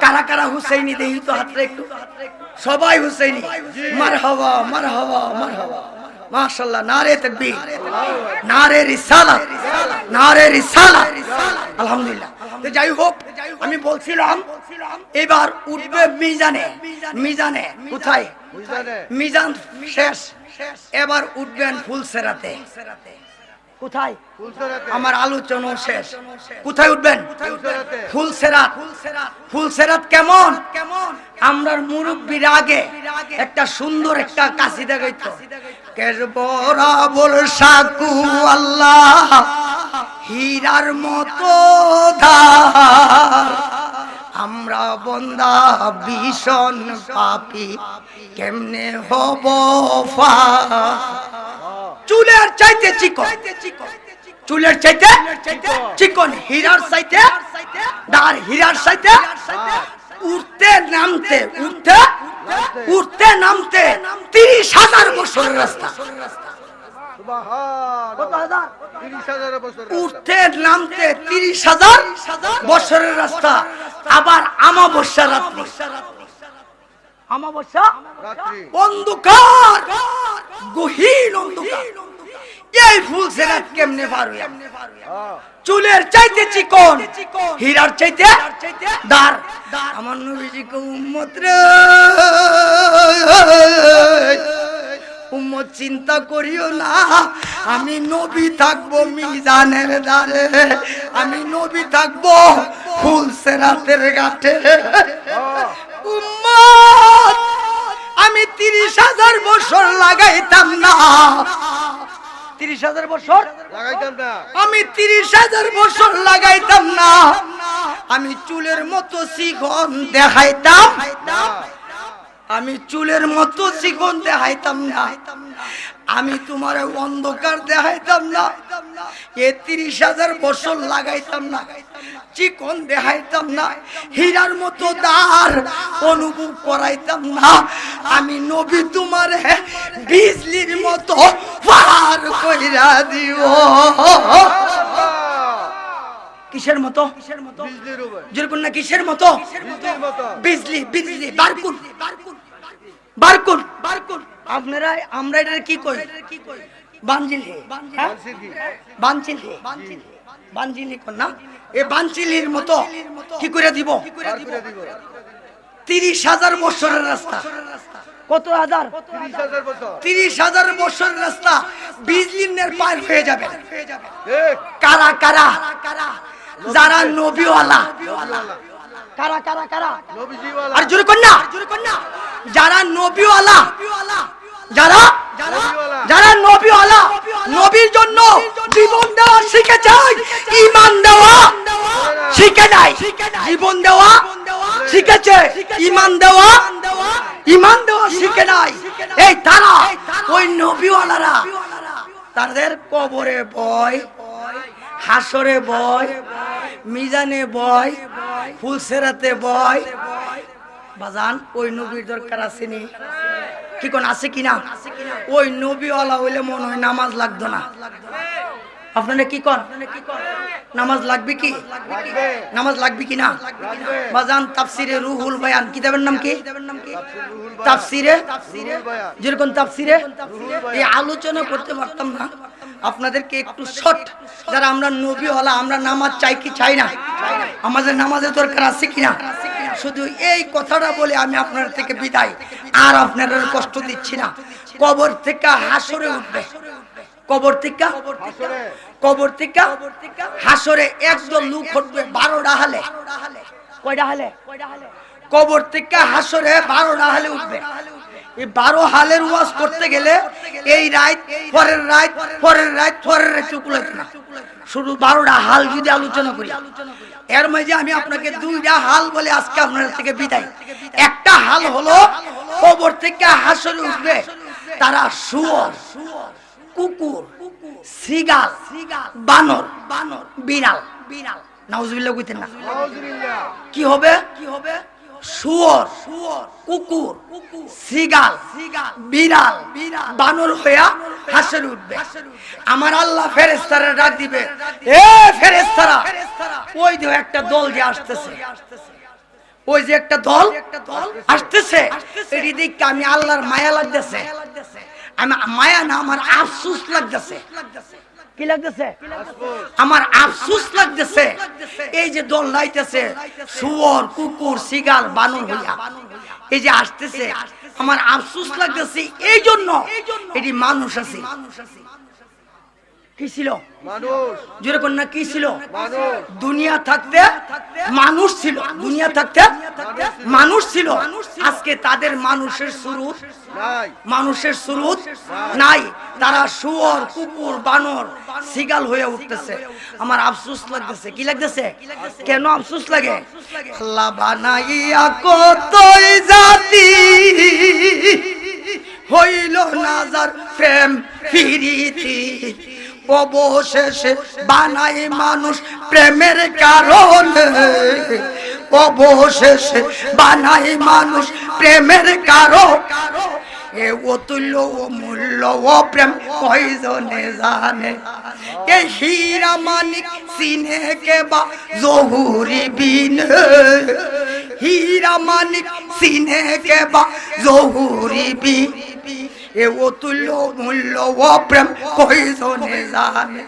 কারা কারা হুসাইনি দেখি তো হাতটা একটু। সবাই হুসাইনি। মারহাবা মারহাবা মারহাবা মাশাআল্লাহ। নারে তাকবীর, নারে রিসালাত, নারে রিসালাত। আলহামদুলিল্লাহ। তো যাই হোক আমি বলছিলাম এবার উঠবে মিজানে। মিজানে কোথায়? মিজান শেষ, এবার উঠবেন ফুলসেরাতে। কোথায়? আমার আলোচনা শেষ। কোথায় উঠবেন? ফুলসেরাত। ফুলসেরাত কেমন? আমরার মুরব্বির আগে একটা সুন্দর একটা কাসিদা গাইতো। কেরবরা বল সাকু আল্লাহ হীরার মতো ধার, আমরা বন্দা ভীষণ পাপী কেমনে হব ফার। চুলের চাইতে চিকন, চুলের চাইতে চিকন, হীরার চাইতে দার, হীরার চাইতে উঠতে নামতে উঠতে উঠতে নামতে 30,000 বছরের রাস্তা। উঠতে নামতে 30,000 বছরের রাস্তা। আবার আমাবস্যা রাত্রি, আমাবস্যা অন্ধকার, গহীন অন্ধকার। এই ফুলসেরাত কেমনে পার হইয়া? চুলের চাইতে চিকন, হীরার চাইতে দার। আমার নবীজি কে উম্মত রে, উম্মত চিন্তা করিও না, আমি নবী থাকবো মিজানের দ্বারে, আমি নবী থাকবো ফুলসেরাতের ঘাটে। উম্মত আমি 30,000 বছর লাগাইতাম না, 30,000 বছর লাগাইতাম না, আমি 30,000 বছর লাগাইতাম না, আমি চুলের মতো চিকন দেখাইতাম না, আমি চুলের মতো চিকন দেখাইতাম না, আমি তোমার অন্ধকার দেখাইতাম না, এ 30,000 বছর লাগাইতাম না, চিকন দেখাইতাম না, হীরার মতো দার অনুভব করাইতাম না, আমি নবী তোমারে বিজলির মতো পার কইরা দিব। কিসের মতো? যেরকম না কিসের মতো? বিজলি, বিজলি, বারকুন, বারকুন, বারকুন। আপনারা আমরা এটা কি কই? বানজিলি, বানজিলি, বানজিলি কোন না? এই বানজিলির মতো কি করে দিব? 30,000 বছরের রাস্তা। কত হাজার? 30,000 বছরের রাস্তা বিজলির পার হয়ে যাবে। কারা কারা? যারা নবীওয়ালা। কারা কারা কারা? আর জোরে কর না, যারা নবীওয়ালা, যারা জীবন দেওয়া শিখেছে, ইমান দেওয়া শিখে নাই। এই তারা ওই নবীওয়ালারা তাদের কবরে ভয়, হাসরে ভয়, মিজানে ভয়, ফুলসেরাতে ভয়। বাজান ওই নবীর দরকার আসেনি? কি কোন আছে কিনা? ওই নবীওয়ালা হইলে মনে হয় নামাজ লাগতো না। আপনারা কি কর? নামাজ লাগবে কি? নামাজ লাগবে কি না? বাজান তাফসিরে রুহুল বায়ান কিতাবের নাম কি? তাফসিরে যেরকম তাফসিরে এই আলোচনা করতে পারতাম না আপনাদেরকে একটু শর্ট। যারা আমরা নবী হলা, আমরা নামাজ চাই কি চাই না? আমাদের নামাজের দরকার আছে কিনা? শুধু এই কথাটা বলে আমি আপনার থেকে বিদায়, আর আপনাদের কষ্ট দিচ্ছি না। কবর থেকে হাসরে উঠবে, কবর থেকে হাসরে একদল লোক উঠবে 12টা হালে। কয়টা হালে? কবর থেকে হাসরে 12টা হালে উঠবে। এই 12 হালের ওয়াজ করতে গেলে এই রাত পরের রাত পরের রাত পরের রাত চুকুলাইতে না, শুধু 12টা হাল যদি আলোচনা করি। এর মাঝে আমি আপনাকে 2টা হাল বলে আজকে আপনাদের থেকে বিদায়। একটা হাল হলো কবর থেকে হাসরে উঠবে তারা শুয়োর, কুকুর, শ্রীগাল, বানর, বিড়াল। নাউজুবিল্লাহ কইতেন না? কি হবে? শুয়োর, কুকুর, শ্রীগাল, বিড়াল, বানর হইয়া হাসরে উঠবে। আমার আল্লাহ ফেরেশতারা ডাক দিবে, এ ফেরেশতারা, ওই যে একটা দল যে আসতেছে, ওই যে একটা দল আসতেছে, এটি দেখে আমি আল্লাহর মায়া লাগতেছে। আমি মায়া না, আমার আফসোস লাগতেছে। কি লাগতেছে? আমার আফসোস লাগতেছে। এই যে দল লাইতেছে শুয়োর, কুকুর, শ্রীগাল, বানর হইয়া এই যে আসতেছে, আমার আফসোস লাগতেছে। এই জন্য এটি মানুষ আছে। কি ছিল? মানুষ। জোরে কোন না, কি ছিল? দুনিয়া থাকতে মানুষ ছিল, দুনিয়া থাকতে মানুষ ছিল। আজকে তাদের মানুষের সুরুত নাই, মানুষের সুরুত নাই। তারা শুয়োর, কুকুর, বানর, শ্রীগাল হয়ে উঠতেছে। আমার আফসোস লাগতেছে। কি লাগতেছে? কেন আফসোস লাগে? আল্লাহ বানাইয়া কতই জাতি, হইল নাজার প্রেম ফিরিতি, অবশেষে বানাই মানুষ প্রেমের কারণে, অবশেষে বানাই মানুষ প্রেমের কারণ। এ অতুল্য অমূল্য ও প্রেম কয়জনে জানে? এ হীরা মানিক চিনে কে বা জহুরি বিনে, হীরা মানিক চিনে কে বা জহুরি বিন, এ অতুল্য মূল্য ও প্রেম কয়জনে জানে?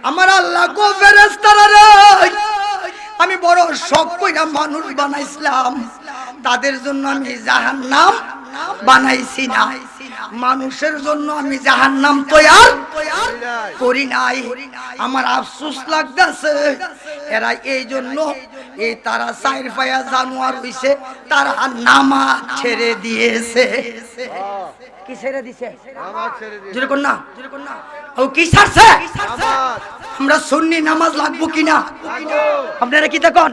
আমার আল্লাহ গো ফেরেশতারা রে, আমি বড় শখ কইরা মানুষ বানাইছিলাম, তাদের জন্য আমি জাহান্নাম বানাইছি না। মানুষের জন্য আমি জাহান্নাম তৈয়ার করি নাই। আমার আফসোস লাগতেছে, এরা এই জন্য এই তারা চার পায়া জানোয়ার হইছে, তারা নামাজ ছেড়ে দিয়েছে। কি ছেড়ে দিছে? যেরকম না, ও কি ছাড়ছে? আমরা সুন্নি নামাজ লাগবো কিনা? আপনারা কি দেখুন,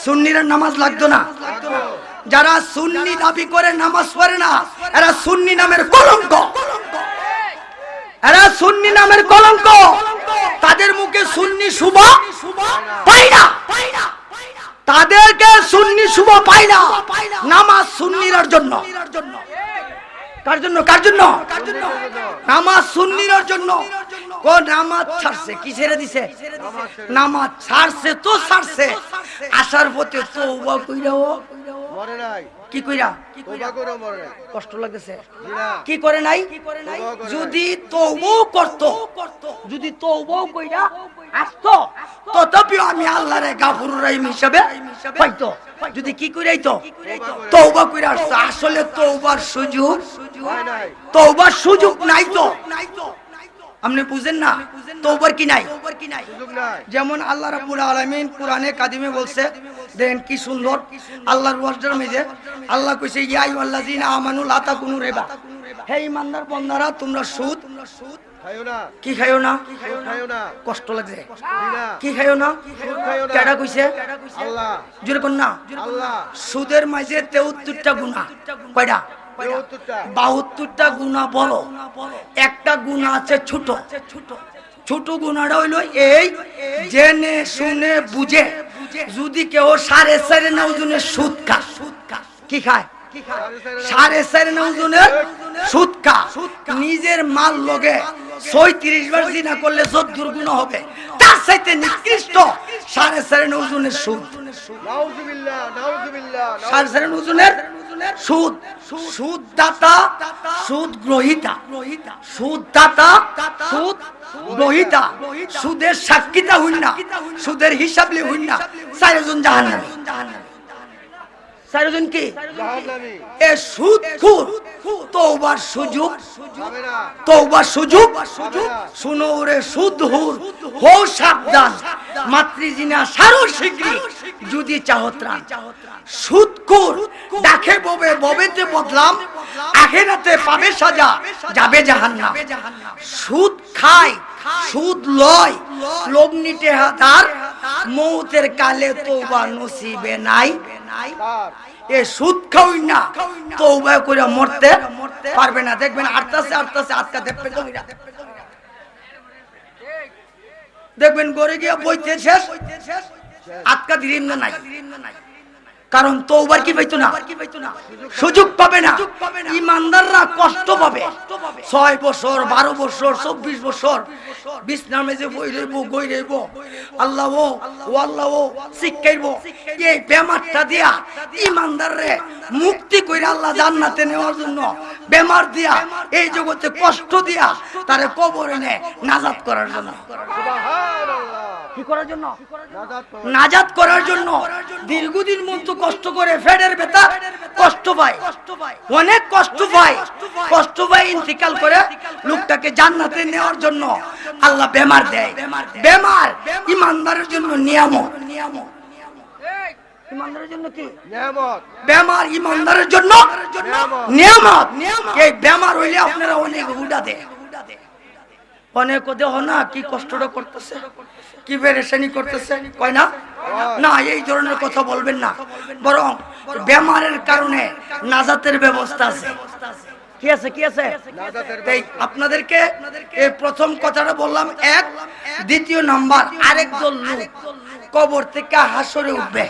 সুন্নিরা নামাজ লাগতো না? যারা সুন্নি দাবি করে নামাজ পড়ে না, এরা সুন্নি নামের কলঙ্ক, এরা সুন্নি নামের কলঙ্ক। তাদের মুখে সুন্নি শুভ পাই না, তাদেরকে সুন্নি শুভ পাই না। নামাজ সুন্নিরার জন্য। কার জন্য? কার জন্য? নামাজ সুন্নিরার জন্য। ও নামাজ ছাড়ছে, কি ছেড়ে দিছে? নামাজ ছাড়ছে তো ছাড়ছে, আসার পথে তওবা কইরা ও মরে নাই। কি কইরা? তওবা করে মরে নাই। কষ্ট লাগতেছে? কি করে নাই? যদি তওবাও করত, যদি তওবাও কইরা আসতো, তথাপি আমি আল্লাহরে গাফুরুর রহিম হিসাবে পাইতো। যদি কি কইরাইতো? তওবা কইরা আসতো। আসলে তওবার সুযোগ নাই, তওবার সুযোগ নাই তো। আপনি বুঝেন না তওবার কি নাই? যেমন আল্লাহ রাব্বুল আলামিন কোরআনে কাদিমে বলছে, দেন কি সুন্দর আল্লাহর ওয়াজের মধ্যে আল্লাহ কইছে, ইয়া আইয়ুহাল্লাযিনা আমানু লা তাকুনু রিবা, হে ইমানদার বন্দারা, তোমরা সুদ খাইও না, কি খাইও না? সুদ খাইও না, কষ্ট লাগছে। জি না, কি খাইও না? সুদ খাইও না। কেডা কইছে? আল্লাহ, জোরে কোন না। আল্লাহ। সুদের মাঝে 73টা গুনাহ। কয়টা? 72টা। 72টা গুনাহ বড়, একটা গুনাহ আছে ছোট। ছোট গুনাহটা হইলো এই, জেনে শুনে বুঝে যদি কেউ 4.5 ওজনের সুদ খায়, কি খায়? 4.5 ওজনের সুদ খায়, নিজের মাল লগে 36 বার জিনা করলে 14 গুনাহ হবে, তার চাইতে নিকৃষ্ট 4.5 ওজনের সুদ। নাউজুবিল্লাহ, নাউজুবিল্লাহ, 4.5 ওজনের সুদ। সুদ দাতা, সুদ গ্রহীতা, সুদ দাতা, সুদ গ্রহীতা, সুদের সাক্ষীতা হইন না, সুদের হিসাবলি হইন না, 4জন জাহান্নামী। 4জন কি? জাহান্নামী। এ সুদখোর তওবার সুযোগ, হবে না, তওবার সুযোগ। হবে না। শুনো রে সুদহুর, হো সাবধান, মাতৃজিনা সারো শীঘ্রই যদি চাহত্রা। সুদখোর ডাকে ববে, ববেতে বদলাম, আখিরাতে পাবে সাজা, যাবে জাহান্নাম। সুদ খায়, সুদ লয়, লগ্নিতে হাতার, মৌতের কালে তওবা নসিবে নাই। তার এ সুদ খাওই না, তওবা করে মরতে পারবে না। দেখবেন আটটাছে আটটাছে আটকা দেখবে, দেখবেন গড়ে গিয়া বইতে শেষ, আটকা দিন না নাই। কারণ তওবার কি পাইতো না, সুযোগ পাবে না। ইমানদাররা কষ্ট পাবে, 6 বছর 12 বছর 24 বছর বিছনার মেঝে বই রইব, গই রইব, আল্লাহ ও আল্লাহ ও শিখাইব। এই বেমারটা দিয়া ইমানদাররে মুক্তি কইরা আল্লাহ জান্নাতে নেওয়ার জন্য বেমার দিয়া, এই জগতে কষ্ট দিয়া তারে কবরে নে নাজাত করার জন্য। সুবহানাল্লাহ। কি করার জন্য? নাজাত পাওয়া। নাজাত করার জন্য। দীর্ঘদিন মতো কষ্ট করে ফেডের ব্যথা কষ্ট পায়, অনেক কষ্ট পায়, কষ্ট পায় ইন্তিকাল করে লোকটাকে জান্নাতে নেওয়ার জন্য আল্লাহ বেমার দেয়। বেমার ইমানদারের জন্য নিয়ামত। ইমানদারের জন্য কি নিয়ামত? বেমার? ইমানদারের জন্য নিয়ামত। এই বেমার হইলে আপনারা অনেক হুডা দেয়, অনেক দেহ না কি কষ্টটা করতেছে, কি পেরেশানি করতেছে, কয় না? না, এই ধরনের কথা বলবেন না, বরং বেমারের কারণে নাজাতের ব্যবস্থা আছে। কি আছে? কি আছে? তাই আপনাদেরকে এই প্রথম কথাটা বললাম এক। দ্বিতীয় নাম্বার, আরেক দল লোক কবর থেকে হাসরে উঠবে।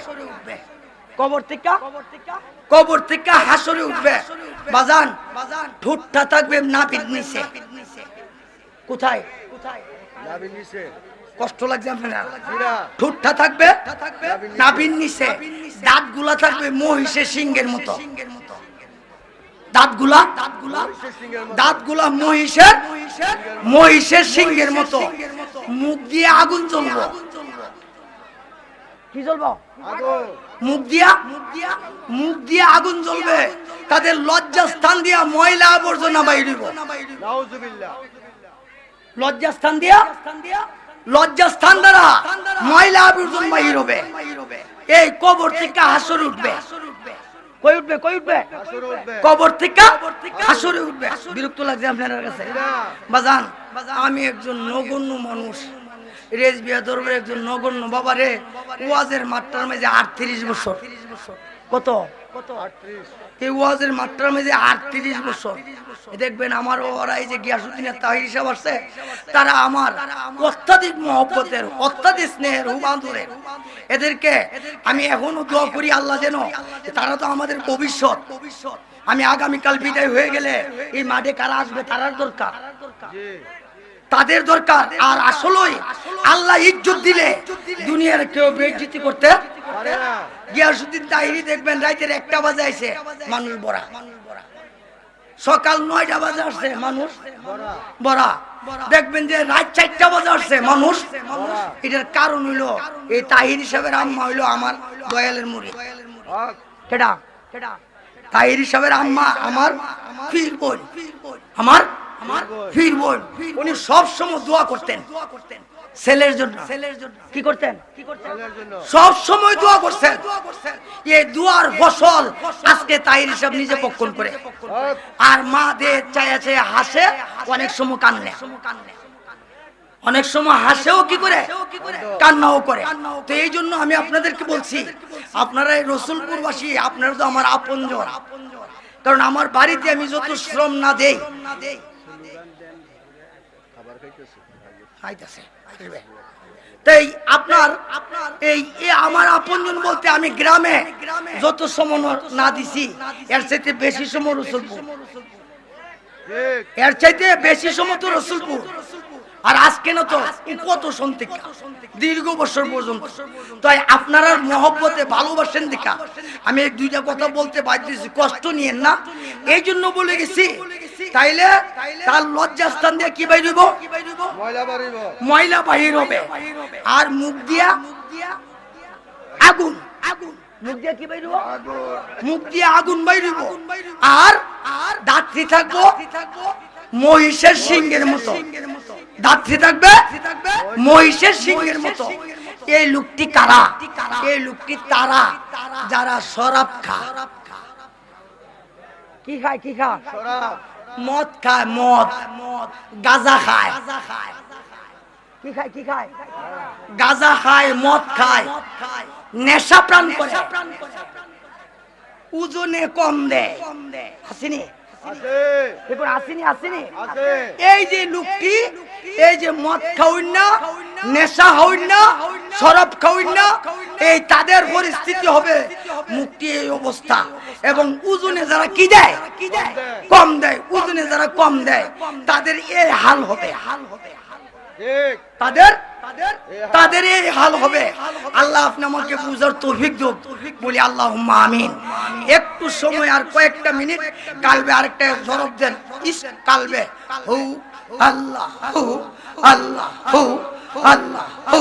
কবর থেকে হাসরে উঠবে। বাজান, ঠোঁটটা থাকবে নাভির নিচে। কোথায়? নাভির নিচে। কষ্ট লাগছে আপনার? জিরা। ঠোঁটটা থাকবে নাভির নিচে, দাঁতগুলা থাকবে মহিষের সিংহের মতো। দাঁতগুলা দাঁতগুলা মহিষের সিংহের মতো। মুখ দিয়ে আগুন জ্বলবো। কি জ্বলবো? আগুন। মুখ দিয়া আগুন জ্বলবে। তাদের লজ্জাস্থান দিয়া ময়লা আবর্জনা বাইরিব। নাউজুবিল্লাহ। লজ্জাস্থান দ্বারা ময়লা আবর্জনা বাহির হবে। এই কবর থেকে হাসর উঠবে। কই উঠবে? হাসরে উঠবে। কবর থেকে হাসরে উঠবে। বিরক্ত লাগছে আপনার কাছে? বাজান, আমি একজন নগণ্য মানুষ, রেজবিয়া দরবারে একজন নগণ্য। বাবা রে, ওয়াজের মাঠটার মাঝে 38 বছর। কত? 38। এই ওয়াজের মাঠটার মাঝে 38 বছর। দেখবেন আমার ওরা এই যে গিয়াসউদ্দিনের তাহির হিসাব আছে, তারা আমার অত্যাধিক মহব্বতের, অত্যাধিক স্নেহের, হুবান্ধুরের। এদেরকে আমি এখনো দোয়া করি আল্লাহ যেন, তারা তো আমাদের ভবিষ্যৎ। আমি আগামীকাল বিদায় হয়ে গেলে এই মাঠে কারা আসবে, তারার দরকার, তাদের দরকার। আর আসলেই আল্লাহ ইজ্জত দিলে দুনিয়ার কেউ বেইজ্জতি করতে পারে না। গিয়াসউদ্দিন তাহিরি দেখবেন রাতের 1টা বাজে আইছে, মানুষ বড়া। সকাল 9টা বাজে আসছে, মানুষ বড়া। দেখবেন যে রাত 4টা বাজে আসছে, মানুষ। এটার কারণ হইলো এই তাহিরি সাহেবের আম্মা হইলো আমার দয়ালের মুড়ি। হক। কেডা? তাহিরি সাহেবের আম্মা আমার পীর বোন, আমার পীর বোন। উনি সব সময় দোয়া করতেন, ছেলের জন্য কি করতেন? ছেলের জন্য সব সময় দোয়া করছেন। এই দোয়ার ফসল আজকে তাই হিসাব নিজে পক্ষণ করে। হক আর মা দে চায়া চায়া হাসে, অনেক সময় কান্নে, অনেক সময় হাসেও কি করে, কান্নাও করে। তো এই জন্য আমি আপনাদেরকে বলছি, আপনারা এই রসুলপুরবাসী, আপনারা তো আমার আপনজন। কারণ আমার বাড়িতে আমি যত শ্রম না দেই, খাবার খাইতেছে আইতাছে, আসবে। তাই আপনার এই আমার আপনজন বলতে আমি গ্রামে যত সময় না দিছি, এর চাইতে বেশি সময় রসুলপুর, ঠিক এর চাইতে বেশি সময় তো রসুলপুর। আর আজকে না তো কত সন্তিকা দীর্ঘ বছর পর্যন্ত। তাই আপনারা মহব্বতে ভালোবাসেন দেখা আমি এই দুইটা কথা বলতে বাধ্য, কষ্ট নিয়েন না, এই জন্য বলে গেছি। তাইলে তার লজ্জাস্থান দিয়ে কি বাইর হইব? ময়লা বাড়িব ময়লা বাহির হবে। আর মুখ দিয়া আগুন, মুখ দিয়ে কি বাইর হইব? মুখ দিয়ে আগুন বাইর হইব। আর দাঁতটি থাকবো মহিষের সিংহের মতো, দাঁতটি থাকবে মহিষের সিংহের মতো। এই লোকটি কারা? এই লোকটি তারা যারা শরাব খায়। কি খায়? কি খায়? শরাব মদ খায়, মদ, গাঁজা খায়। কি খায়? কি খায়? গাঁজা খায়, মদ খায়, নেশা প্রাণ করে, ওজনে কম দেয়। আসেনি? আছে এরপর আসেনি? আসেনি? আছে এই যে লোকটি, এই যে মদ খাওয়াই না, নেশা হইন না, শরাব খাওয়াই না, এই তাদের পরিস্থিতি হবে মুক্তি এই অবস্থা। এবং ওজনে যারা কি দেয়, কম দেয়, ওজনে যারা কম দেয় তাদের এই হাল হবে, ঠিক তাদের এই হাল হবে। আল্লাহ আপনি আমাকে বুঝার তৌফিক দিন, বলি আল্লাহুম্মা আমিন। একটু সময় আর কয়েকটা মিনিট, কালবে আরেকটা জবাব দেন। ইস কালবে হু আল্লাহ, হু আল্লাহ, হু আল্লাহ, হু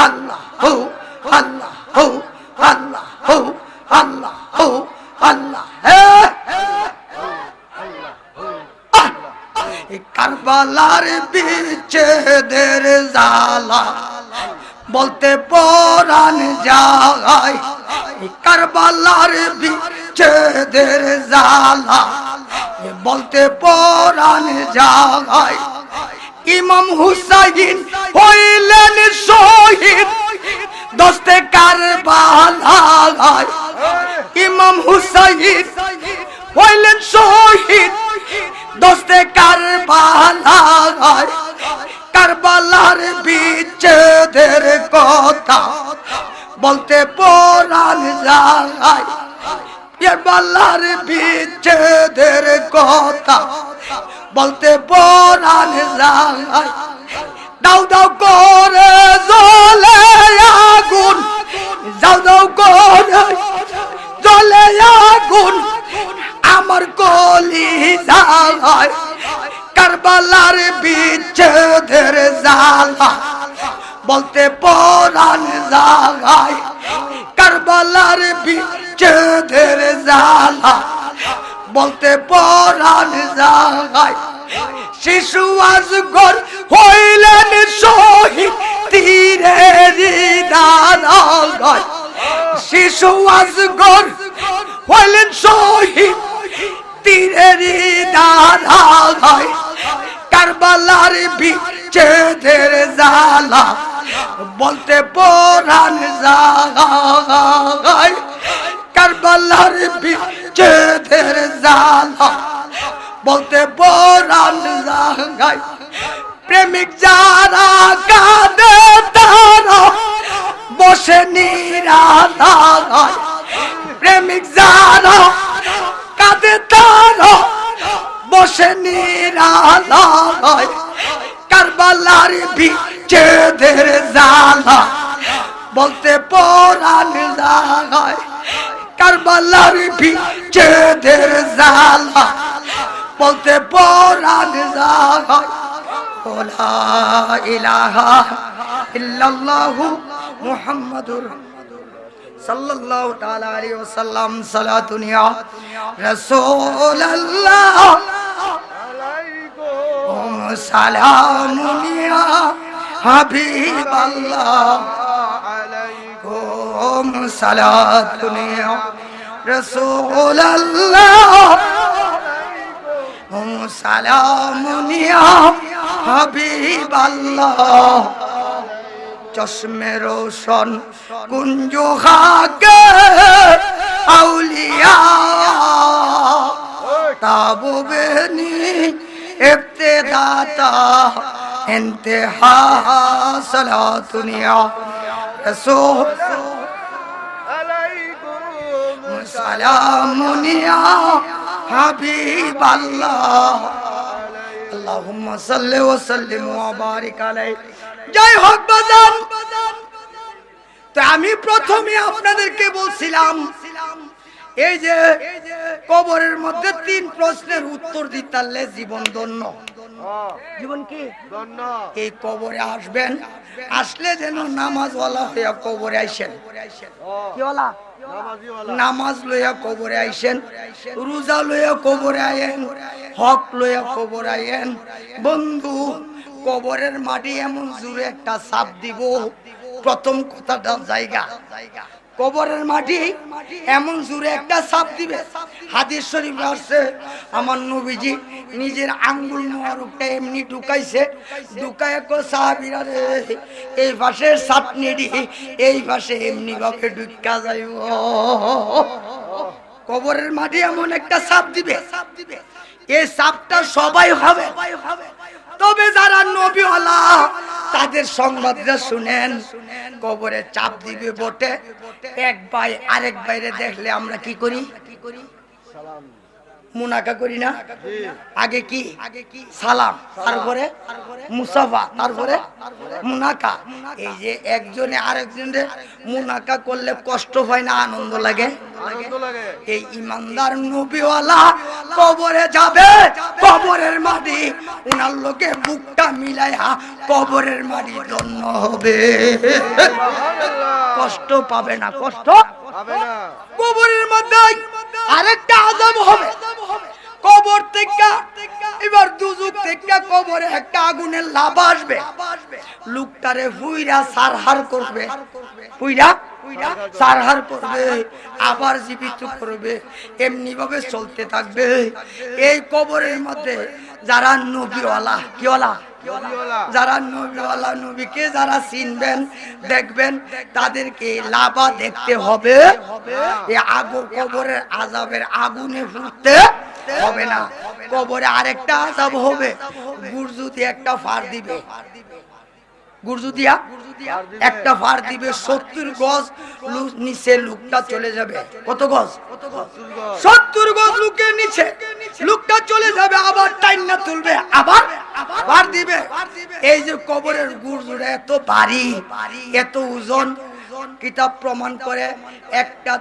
আল্লাহ, হু আল্লাহ, হু আল্লাহ, হু আল্লাহ, হু আল্লাহ। কারবালার বিচ্ছেদের জ্বালা বলতে পরাণ যায়, কারবালার বিচ্ছেদের জ্বালা বলতে পরাণ যায়। ইমাম হুসাইন হইলেন শহীদ দস্তে কারবালায়, ইমাম হুসাইন হইলেন শহীদ দস্তে কারবালায়। কারবালার বিচ্ছেদের কথা বলতে পরাণ যায়, কারবালার বিচ্ছেদের কথা বলতে পরাণ যায়। দাও দাও করে জ্বলে আগুন, দাও দাও করে জ্বলে আগুন আমার কলিজায়। কারবালার বিচ্ছেদের জ্বালা বলতে পরাণ যায়, কারবালার বিচ্ছেদের জ্বালা বলতে পরাণ যায়। শিশু আজগর হইলেন শহীদ তীরের দানায়, শিশু আজগর হইলেন শহীদ তীরের দানায়। কারবালার বিচ্ছেদের জ্বালা বলতে পরাণ যায়, কারবালার বিচ্ছেদের জ্বালা বলতে পরাণ যায়। প্রেমিক যারা কাঁদে তারা বসে নিরালায়, প্রেমিক যারা কাঁদে তারা বসে নিরালায়। কারবালার বিচ্ছেদের জ্বালা বলতে পরাণ যায়, কারবালার বিচ্ছেদের জ্বালা বলতে পরাণ যায়। লা ইলাহা ইল্লাল্লাহু মুহাম্মাদুর সাল্লাল্লাহু তাআলা আলাইহি ওয়াসাল্লাম। সালাতুন ইয়া রাসূলুল্লাহ আলাইকুম সালামুন ইয়া হাবিব আল্লাহ عليكم সালাতুন ইয়া রাসূল আল্লাহ সালামুন ইয়া হাবিব আল্লাহ চশমে রোশন কুঞ্জো খাকে আউলিয়া তাবুবেনি ইবতিদাতা ইন্তিহা সালাতুন ইয়া রাসূল عليكم সালামুন ইয়া হাবিব আল্লাহ আল্লাহুম্মা সাল্লি ওয়া সাল্লিম ওয়া বারিক আলাইহি। জয় হোক বাজান। তো আমি প্রথমে আপনাদেরকে বলছিলাম এই যে কবরের মধ্যে 3 প্রশ্নের উত্তর দিতালে জীবন ধন্য। জীবন কি ধন্য এই কবরে আসবেন, আসলে যেন নামাজওয়ালা হইয়া কবরে আইসেন। কি ওয়ালা? নামাজিওয়ালা নামাজ লইয়া কবরে আইসেন, রোজা লইয়া কবরে আইয়েন, হক লইয়া কবরে আইয়েন। বন্ধু, কবরের মাটি এমন জোরে একটা চাপ দিব, প্রথম কথাটা জায়গা। কবরের মাটি এমন জোরে একটা চাপ দিবে, হাদিস শরীফে আছে আমার নবীজি নিজের আঙ্গুল মোবারকটা এমনি ঢুকাইছে, ঢুকায় কো সাহাবীরা রে এই পাশে চাটনি দি, এই পাশে এমনি ভাবে ঢুকা যাইব। কবরের মাটি এমন একটা চাপ দিবে, এই চাপটা সবাই হবে, তবে যারা নবীওয়ালা তাদের সংবাদটা শুনেন। কবরে চাপ দিবে বটে, এক ভাই আরেক ভাইরে দেখলে আমরা কি করি? সালাম মুনাকা করি না? জি আগে কি? সালাম, তারপরে মুসাফা, তারপরে মুনাকা। এই যে একজনে আরেকজনের মুনাকা করলে কষ্ট হয় না, আনন্দ লাগে? আনন্দ লাগে এই ইমানদার নবীওয়ালা কবরে যাবে, কবরের মাটি উনার লোকে বুকটা মিলাইয়া কবরের মাটি ধন্য হবে, কষ্ট পাবে না। কষ্ট হবে না কবরের মধ্যে আরেকটা আযাব হবে। কবর থেকে এবার দুজক থেকে কবরে একটা আগুনের লাভা আসবে, লোকটারে ফুইরা সারহার করবে, ফুইরা সারহার করবে, আবার জীবিত করবে, এমনি ভাবে চলতে থাকবে। এই কবরের মধ্যে যারা নবীওয়ালা, কিওয়ালা? যারা নবীওয়ালা, নবীকে যারা চিনবেন দেখবেন তাদেরকে লাভা দেখতে হবে, এই আগুন কবরের আযাবের আগুনে ফুটতে হবে না। কবরে আরেকটা আযাব হবে, গুরজুতি একটা ফার দিবে, গুরজুতিয়া একটা ফার দিবে, 70 গজ নিচে লোকটা চলে যাবে। কত গজ? 70 গজ লোকের নিচে লোকটা চলে যাবে, আবার টাইনা তুলবে, আবার ফার দিবে। এই যে কবরের গুরজুটা এত ভারী, এত ওজন, কিতাব প্রমাণ করে একটা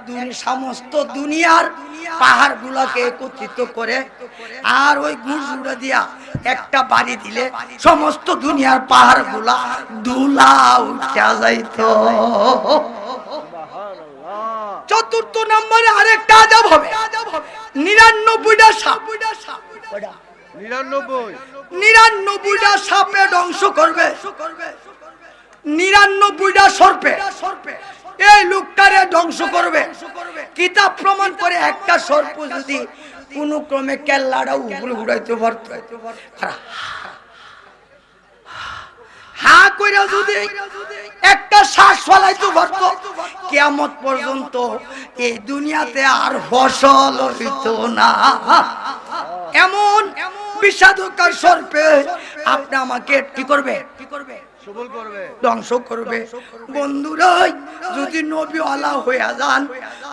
সমস্ত দুনিয়ার পাহাড় গুলাকে একত্রিত করে আর ওই গুরজুটা দিয়া একটা বাড়ি দিলে সমস্ত দুনিয়ার পাহাড় গুলা ধুলা উঠা যাইতো। চতুর্থ নম্বরে আরেকটা আযাব হবে, 99টা সাপ, 99টা সাপে ধ্বংস করবে, 99টা সর্পে এই লোকটারে ধ্বংস করবে। কিতাব প্রমাণ করে একটা সর্প যদি কোন ক্রমে কেল্লাটা উপরে উড়াইতে পারত, হা কইরা যদি একটা শ্বাস ফলাইতে পারত, কিয়ামত পর্যন্ত এই দুনিয়াতে আর ফসল হইতো না। এমন বিষাদকার সর্পে আপনি আমাকে কি করবে? ধ্বংস করবে। বন্ধুরা, যদি নবীওয়ালা হইয়া যান,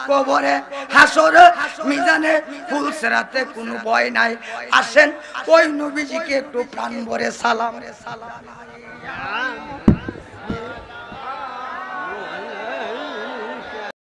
কবরে হাসরে মিজানে ফুলসেরাতে কোনো ভয় নাই। আসেন ওই নবীজিকে একটু প্রাণ ভরে সালাম।